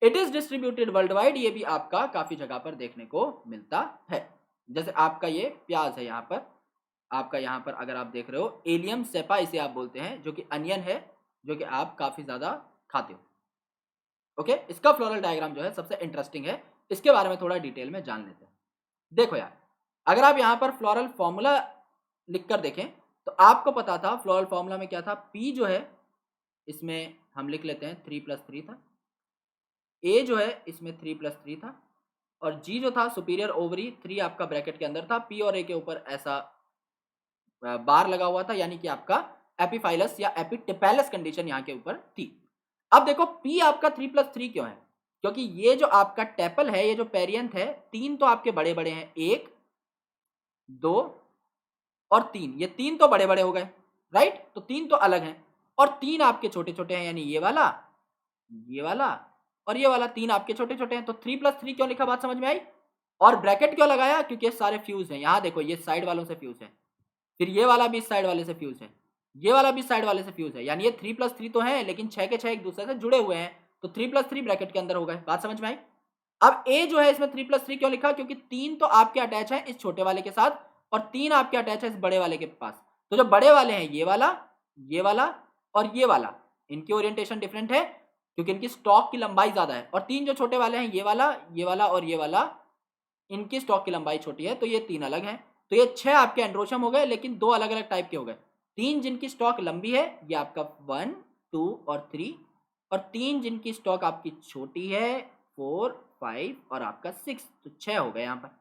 It is distributed world wide, ये भी आपका काफी जगह पर देखने को मिलता है। जैसे आपका ये प्याज है, यहाँ पर आपका यहाँ पर अगर आप देख रहे हो एलियम सेपा इसे आप बोलते हैं, जो कि अनियन है, जो कि आप काफी ज्यादा खाते हो, ओके। इसका फ्लोरल डायग्राम जो है सबसे इंटरेस्टिंग है, इसके बारे में थोड़ा डिटेल में जान लेते हैं। देखो यार, अगर आप यहाँ पर फ्लोरल फॉर्मूला लिखकर देखें तो आपको पता था फ्लोरल फॉर्मूला में क्या था, पी जो है इसमें हम लिख लेते हैं 3+3 था, ए जो है इसमें 3+3 था, और जी जो था सुपीरियर ओवरी 3 आपका ब्रैकेट के अंदर था, पी और ए के ऊपर ऐसा बार लगा हुआ था, यानी कि आपका एपिफाइलस या एपिटेपेलस कंडीशन यहाँ के ऊपर थी। अब देखो पी आपका 3+3 क्यों है, क्योंकि ये जो आपका टेपल है, ये जो पेरियंथ है, 3 तो आपके बड़े बड़े हैं, 1 2 और 3, ये 3 तो बड़े बड़े हो गए, राइट। तो 3 तो अलग हैं और 3 आपके छोटे छोटे हैं, यानी ये वाला और ये वाला 3 आपके छोटे छोटे हैं। तो 3+3 क्यों लिखा, बात समझ में आई। और ब्रैकेट क्यों लगाया, क्योंकि ये सारे फ्यूज हैं। यहाँ देखो ये साइड वालों से फ्यूज है, फिर ये वाला भी इस साइड वाले से फ्यूज है, ये वाला भी साइड वाले से फ्यूज है, यानी ये 3+3 तो है लेकिन 6 के 6 एक दूसरे से जुड़े हुए हैं। तो 3+3 ब्रैकेट के अंदर हो गए, बात समझ में आई। अब ए जो है इसमें 3+3 क्यों लिखा, क्योंकि 3 तो आपके अटैच है इस छोटे वाले के साथ और 3 आपके अटैच है इस बड़े वाले के पास। तो जो बड़े वाले हैं ये वाला और ये वाला, इनकी ओरिएंटेशन डिफरेंट है क्योंकि इनकी स्टॉक की लंबाई ज्यादा है, और 3 जो छोटे वाले हैं ये वाला और ये वाला, इनकी स्टॉक की लंबाई छोटी है, तो ये 3 अलग हैं। तो ये 6 आपके एंड्रोशम हो गए, लेकिन 2 अलग अलग टाइप के हो गए। 3 जिनकी स्टॉक लंबी है ये आपका 1 2 और 3, और 3 जिनकी स्टॉक आपकी छोटी है 4 5 और आपका 6, तो 6 हो गए यहाँ पर।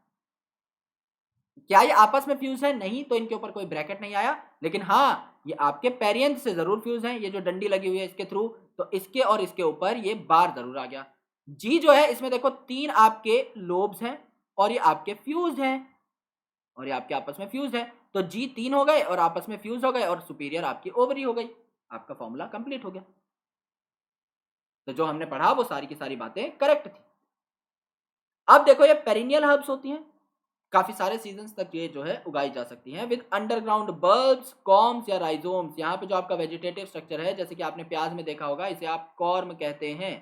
क्या ये आपस में फ्यूज है, नहीं, तो इनके ऊपर कोई ब्रैकेट नहीं आया, लेकिन हाँ ये आपके पेरियंथ से जरूर फ्यूज है, ये जो डंडी लगी हुई है इसके थ्रू, तो इसके और इसके ऊपर ये बार जरूर आ गया। जी जो है इसमें देखो 3 आपके लोब्स हैं और ये आपके फ्यूज हैं, और ये आपके आपस में फ्यूज है, तो जी 3 हो गए और आपस में फ्यूज हो गए और सुपीरियर आपकी ओवरी हो गई, आपका फॉर्मूला कंप्लीट हो गया। तो जो हमने पढ़ा वो सारी की सारी बातें करेक्ट थी। अब देखो ये पेरिनियल हर्ब्स होती हैं, काफी सारे सीजन्स तक ये जो है उगाई जा सकती हैं विद अंडरग्राउंड बल्ब्स, कॉर्म्स या राइजोम्स। यहाँ पे जो आपका वेजिटेटिव स्ट्रक्चर है, जैसे कि आपने प्याज में देखा होगा, इसे आप कॉर्म कहते हैं।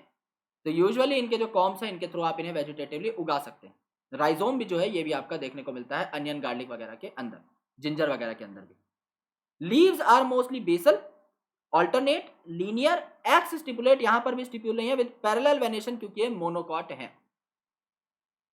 तो यूजुअली इनके जो कॉर्म्स हैं इनके थ्रू आप इन्हें वेजिटेटिवली उगा सकते हैं। राइजोम भी जो है ये भी आपका देखने को मिलता है अनियन गार्लिक वगैरह के अंदर, जिंजर वगैरह के अंदर भी। Leaves are mostly basal, alternate, linear, exstipulate, यहाँ पर भी स्टिपुल नहीं है, विद पैरेलल वेनेशन क्योंकि ये मोनोकॉट है,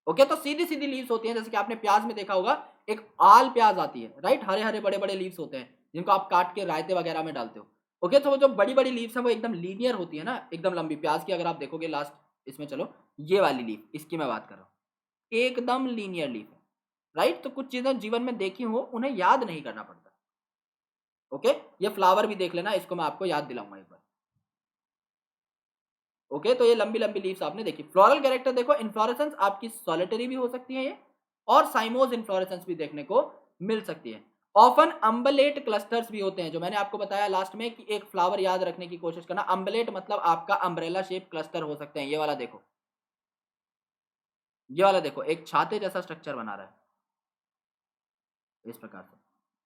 ओके। तो सीधी सीधी लीव्स होती हैं, जैसे कि आपने प्याज में देखा होगा एक आल प्याज आती है, राइट, हरे हरे बड़े बड़े लीव्स होते हैं जिनको आप काट के रायते वगैरह में डालते हो, ओके। तो वो जो बड़ी बड़ी लीव्स है वो एकदम लीनियर होती है ना, एकदम लंबी। प्याज की अगर आप देखोगे लास्ट इसमें, चलो ये वाली लीफ, इसकी मैं बात कर रहा हूँ, एकदम लीनियर लीफ है, राइट। तो कुछ चीजें जीवन में देखी हो उन्हें याद नहीं करना पड़ता, ओके। ये फ्लावर भी देख लेना, इसको मैं आपको याद दिलाऊंगा एक बार, ओके। तो ये लंबी लंबी लीव्स आपने देखी। फ्लोरल कैरेक्टर देखो, इन्फ्लोरेसेंस आपकी सॉलिटरी भी हो सकती है ये, और साइमोज इन्फ्लोरेसेंस भी देखने को मिल सकती है। ऑफन अम्बलेट क्लस्टर्स भी होते हैं, जो मैंने आपको बताया लास्ट में कि एक फ्लावर याद रखने की कोशिश करना। अम्बलेट मतलब आपका अम्ब्रेला शेप क्लस्टर हो सकते हैं। ये वाला देखो, ये वाला देखो, एक छाते जैसा स्ट्रक्चर बना रहा है इस प्रकार से,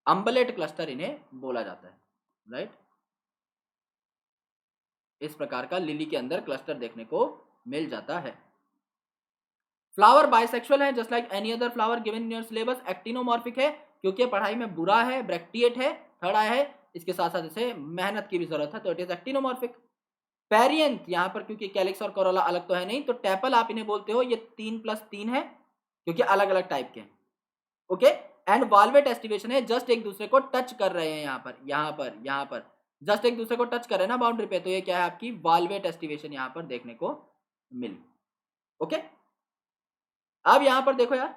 अम्बलेट क्लस्टर इन्हें बोला जाता है, राइट। इस प्रकार का लिली के अंदर क्लस्टर देखने को मिल जाता है। फ्लावर बाइसेक्सुअल है, just like any other flower given in your syllabus. Actinomorphic है क्योंकि पढ़ाई में बुरा है, ब्रैक्टिएट है, थर्ड आया है, इसके साथ साथ इसे मेहनत की भी जरूरत है, तो इट इज एक्टिनोमॉर्फिक। पेरियंथ यहाँ पर क्योंकि कैलिक्स और कोरोला अलग तो है नहीं, तो टैपल आप इन्हें बोलते हो, ये 3+3 है क्योंकि अलग अलग टाइप के हैं, ओके। एंड वाल्वेट एस्टिवेशन है, जस्ट एक दूसरे को टच कर रहे हैं, यहाँ पर जस्ट एक दूसरे को टच कर रहे हैं ना बाउंड्री पे, तो ये क्या है आपकी वाल्वेट एस्टिवेशन यहाँ पर देखने को मिली, ओके। अब यहाँ पर देखो यार,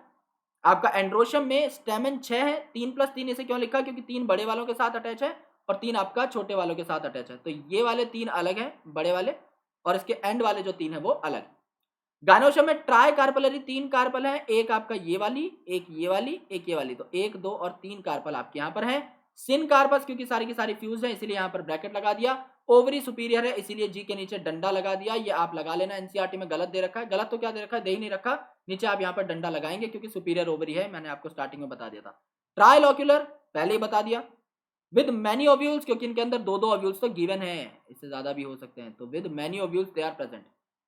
आपका एंड्रोशियम में स्टेमन 6 है, 3+3 इसे क्यों लिखा, क्योंकि 3 बड़े वालों के साथ अटैच है और 3 आपका छोटे वालों के साथ अटैच है, तो ये वाले 3 अलग हैं बड़े वाले, और इसके एंड वाले जो 3 है वो अलग। गायनोशियम में ट्राई कार्पलरी 3 कार्पल है, एक आपका ये वाली, एक ये वाली, एक ये वाली, तो 1 2 और 3 कार्पल आपके यहाँ पर है। सिन कार्पस क्योंकि सारी की सारी फ्यूज है इसलिए यहाँ पर ब्रैकेट लगा दिया। ओवरी सुपीरियर है इसलिए जी के नीचे डंडा लगा दिया, ये आप लगा लेना, एनसीईआरटी में गलत दे रखा है, गलत तो क्या दे रखा है, दे ही नहीं रखा, नीचे आप यहाँ पर डंडा लगाएंगे क्योंकि सुपीरियर ओवरी है, मैंने आपको स्टार्टिंग में बता दिया था। ट्राइलॉक्यूलर पहले ही बता दिया। विद मैनी ओव्यूल्स क्योंकि इनके अंदर 2-2 ओव्यूल्स तो गिवन है, इससे ज्यादा भी हो सकते हैं, तो with many ovules they are present.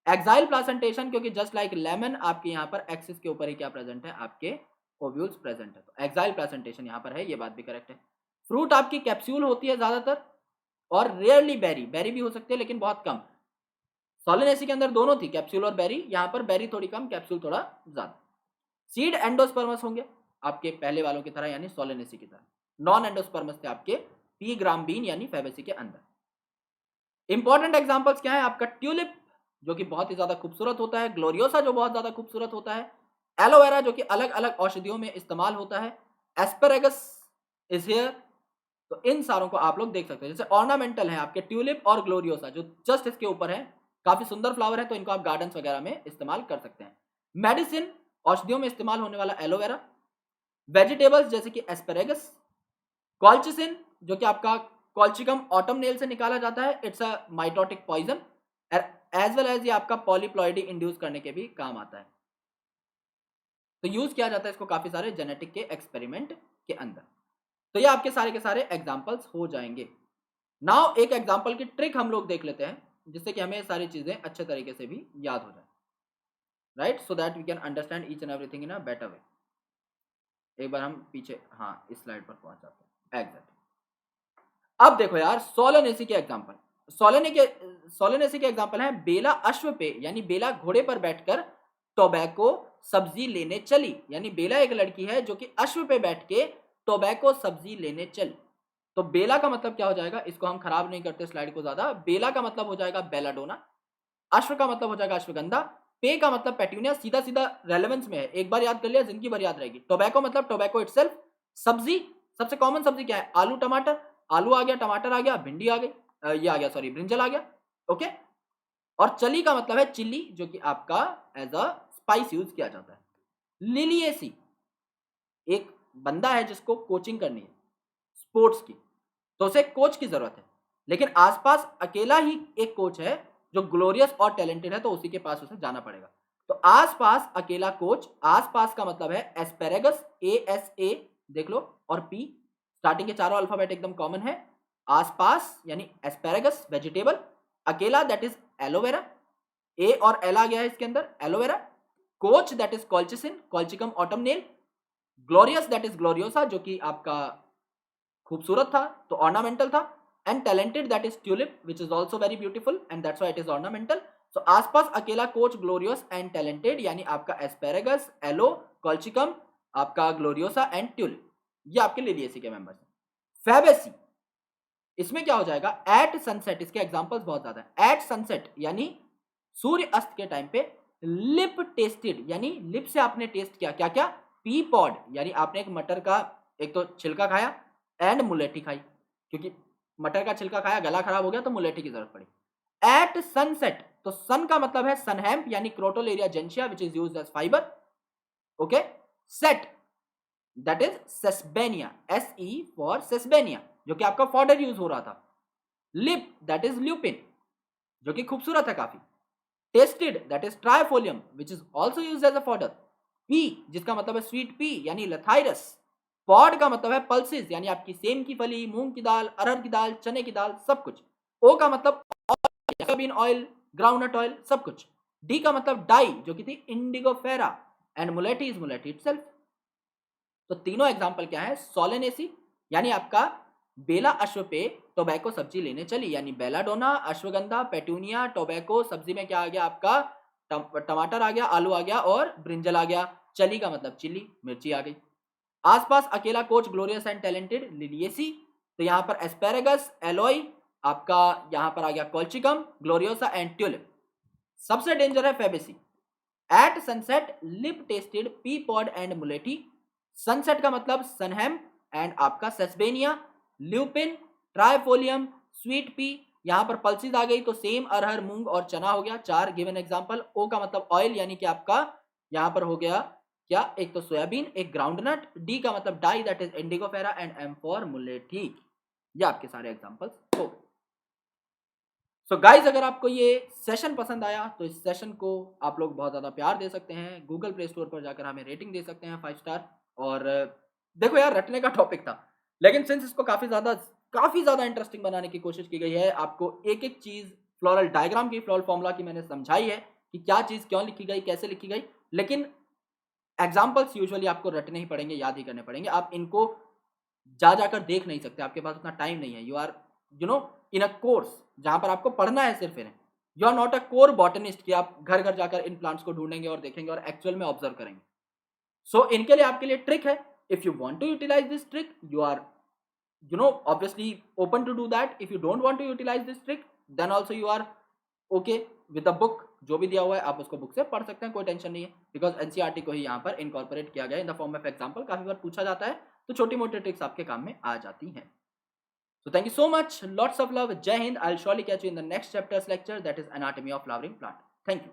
Axile placentation क्योंकि जस्ट लाइक लेमन आपके यहाँ पर एक्सिस के ऊपर ही क्या प्रेजेंट है, आपके ओव्यूल्स प्रेजेंट है, तो एक्साइल प्लासेंटेशन यहाँ पर है, ये बात भी करेक्ट है। फ्रूट आपकी कैप्सूल होती है ज्यादातर, और रेयरली बेरी, बेरी भी हो सकती है लेकिन बहुत कम। सोलेनेसी के अंदर दोनों थी, कैप्सूल और बेरी, यहाँ पर बेरी थोड़ी कम, कैप्सूल थोड़ा ज्यादा। सीड एंडोस्पर्मस होंगे आपके पहले वालों की तरह, यानी सोलेनेसी की तरह। नॉन एंडोस्पर्मस थे आपके पी ग्राम बीन यानी फेबेसी के अंदर। इंपॉर्टेंट एग्जांपल्स क्या है, आपका ट्यूलिप जो कि बहुत ही ज्यादा खूबसूरत होता है, ग्लोरियोसा जो बहुत ज्यादा खूबसूरत होता है, एलोवेरा जो कि अलग अलग औषधियों में इस्तेमाल होता है, एस्पेरेगस इज हियर, तो इन सारों को आप लोग देख सकते हैं। जैसे ऑर्नामेंटल है आपके ट्यूलिप और ग्लोरियोसा जो जस्ट इसके ऊपर है, काफी सुंदर फ्लावर है, तो इनको आप गार्डन्स वगैरह में इस्तेमाल कर सकते हैं। मेडिसिन औषधियों में इस्तेमाल होने वाला एलोवेरा, वेजिटेबल्स जैसे कि एस्पेरेगस, कॉल्चिसिन जो कि आपका कॉल्चिकम ऑटम नेल से निकाला जाता है, it's a mitotic poison, as well as ये आपका पॉलीप्लॉइडी इंड्यूस करने के भी काम आता है, तो यूज किया जाता है इसको काफी सारे जेनेटिक के एक्सपेरिमेंट के अंदर। तो ये आपके सारे के सारे एग्जाम्पल्स हो जाएंगे। नाउ एक एग्जाम्पल की ट्रिक हम लोग देख लेते हैं जिससे कि हमें सारी चीजें अच्छे तरीके से भी याद हो जाए, right, so that we can understand each and everything in a better way. एक बार हम पीछे, हाँ, इस स्लाइड पर पहुंच जाते हैं, एग्जैक्ट। अब देखो यार, सोलेनेसी के एग्जाम्पल, सोलेनेसी के एग्जाम्पल है, बेला अश्व पे यानी बेला घोड़े पर बैठकर टोबैको सब्जी लेने चली, यानी बेला एक लड़की है जो कि अश्व पे बैठ के टोबैको सब्जी लेने चली। तो बेला का मतलब क्या हो जाएगा, इसको हम खराब नहीं करते स्लाइड को ज्यादा, बेला का मतलब हो जाएगा बेलाडोना, अश्व का मतलब हो जाएगा अश्वगंधा, पे का मतलब पेट्यूनिया, सीधा सीधा रेलेवेंस में है, एक बार याद कर लिया जिंदगी भर याद रहेगी। टोबैको मतलब टोबैको इटसेल्फ, सब्जी सबसे कॉमन सब्जी क्या है, आलू टमाटर, आलू आ गया, टमाटर आ गया, भिंडी आ गई, ये आ गया, सॉरी, ब्रिंजल आ गया, ओके। और चली का मतलब है चिल्ली जो कि आपका एज अ स्पाइस यूज किया जाता है। लिलिएसी एक बंदा है जिसको कोचिंग करनी है स्पोर्ट्स की, तो उसे कोच की जरूरत है, लेकिन आसपास अकेला ही एक कोच है जो ग्लोरियस और टैलेंटेड है, तो उसी के पास उसे जाना पड़ेगा। तो आसपास अकेला कोच, आसपास का मतलब है एस्पेरेगस, ASA देख लो, और P, स्टार्टिंग के चारों अल्फाबेट एकदम कॉमन है। आसपास यानी एस्पेरेगस वेजिटेबल, अकेला दैट इज एलोवेरा, A और L आ गया है इसके अंदर, aloe vera, coach that is colchicine, colchicum autumnale, glorious that is gloriosa जो कि आपका खूबसूरत था तो ऑर्नामेंटल था, and talented that is tulip which is also very beautiful and that's why it is ornamental. So आसपास अकेला कोच ग्लोरियस एंड टैलेंटेड यानी आपका एस्पेरेगस, एलो, कॉल्चिकम, आपका ग्लोरियोसा एंड ट्यूलिप, ये आपके लिलिएसी के मेंबर्स हैं। फेबेसी, इसमें क्या हो जाएगा, एट सनसेट, इसके एग्जांपल्स बहुत ज्यादा है। एट सनसेट यानी सूर्य अस्त के टाइम पे, लिप टेस्टेड यानी लिप से आपने टेस्ट किया, क्या क्या, पी पॉड यानी आपने एक मटर का एक तो छिलका खाया, एंड मुलेठी खाई, क्योंकि मटर का छिलका खाया गला खराब हो गया तो मुलेठी की जरूरत पड़ी। एट सनसेट, तो सन का मतलब है सनहैम्प यानी crotalaria juncea which is used as fibre, okay. Set that is sesbania, SE for sesbania जो कि आपका फॉडर यूज हो रहा था। लिप दैट इज ल्यूपिन जो कि खूबसूरत है काफी। Tested that is Trifolium which is also used as a fodder. Pea जिसका मतलब है स्वीट पी यानी लथाइरस। पॉड का मतलब है पल्सेस यानी आपकी सेम की फली, मूंग की दाल, अरहर की दाल, चने की दाल, सब कुछ। ओ का मतलब सोयाबीन ऑयल, ग्राउंडनट ऑयल, सब कुछ। डी का मतलब डाई जो कि थी इंडिगोफेरा, एंड मुलेटी इज मुलेटी इटसेल्फ। तो तीनों एग्जांपल क्या है, सोलेनेसी यानी आपका बेला अश्व पे टोबैको सब्जी लेने चली यानी बेलाडोना, अश्वगंधा, पेटूनिया, टोबैको, सब्जी में क्या आ गया आपका, टमाटर आ गया, आलू आ गया और ब्रिंजल आ गया। चली का मतलब चिल्ली, मिर्ची आ गई। आसपास अकेला coach glorious and talented, Liliaceae, तो यहाँ पर एस्पेरेगस, एलोई, आपका यहाँ पर आ गया कॉल्चिकम, ग्लोरियोसा एंड ट्यूलिप। सबसे डेंजर है Fabaceae. At sunset lip tested pea pod and मुलेटी। सनसेट का मतलब सनहैम एंड आपका sesbania, lupin, trifolium, sweet pea. यहां पर पल्सिस आ गई तो सेम, अरहर, मूंग और चना हो गया 4 गिवन एग्जांपल। ओ का मतलब ऑयल यानी कि आपका यहां पर हो गया क्या, एक तो सोयाबीन, एक ग्राउंडनट। डी का मतलब dye that is indigofera and M for मुलेठी। ये आपके सारे एग्जांपल्स हो गए। सो गाइज अगर आपको ये सेशन पसंद आया तो इस सेशन को आप लोग बहुत ज़्यादा प्यार दे सकते हैं, गूगल प्ले स्टोर पर जाकर हमें रेटिंग दे सकते हैं 5 स्टार। और देखो यार, रटने का टॉपिक था, लेकिन सिंस इसको काफ़ी ज़्यादा इंटरेस्टिंग बनाने की कोशिश की गई है, आपको एक एक चीज़ फ्लोरल डायग्राम की, फ्लोरल फॉर्मूला की मैंने समझाई है कि क्या चीज़ क्यों लिखी गई, कैसे लिखी गई। लेकिन एग्जाम्पल्स यूजुअली आपको रटने ही पड़ेंगे, याद ही करने पड़ेंगे। आप इनको जाकर देख नहीं सकते, आपके पास उतना टाइम नहीं है। You are in a course जहां पर आपको पढ़ना है सिर्फ इन्हें। You are not a core botanist कि आप घर घर जाकर इन प्लांट्स को ढूंढेंगे और देखेंगे और एक्चुअल में ऑब्जर्व करेंगे। सो इनके लिए आपके लिए ट्रिक है। If you want to utilize this trick, you are obviously open to do that. If you don't want to utilize this trick, then also you are okay with the book। जो भी दिया हुआ है आप उसको book से पढ़ सकते हैं, कोई टेंशन नहीं है, बिकॉज एनसीईआरटी को ही यहाँ पर इनकॉर्पोरेट किया गया in the form of example. काफी बार पूछा जाता है तो छोटी मोटी ट्रिक्स आपके काम में आ जाती हैं। So thank you so much, lots of love, Jai Hind। I'll surely catch you in the next chapter's lecture, that is anatomy of flowering plant। Thank you।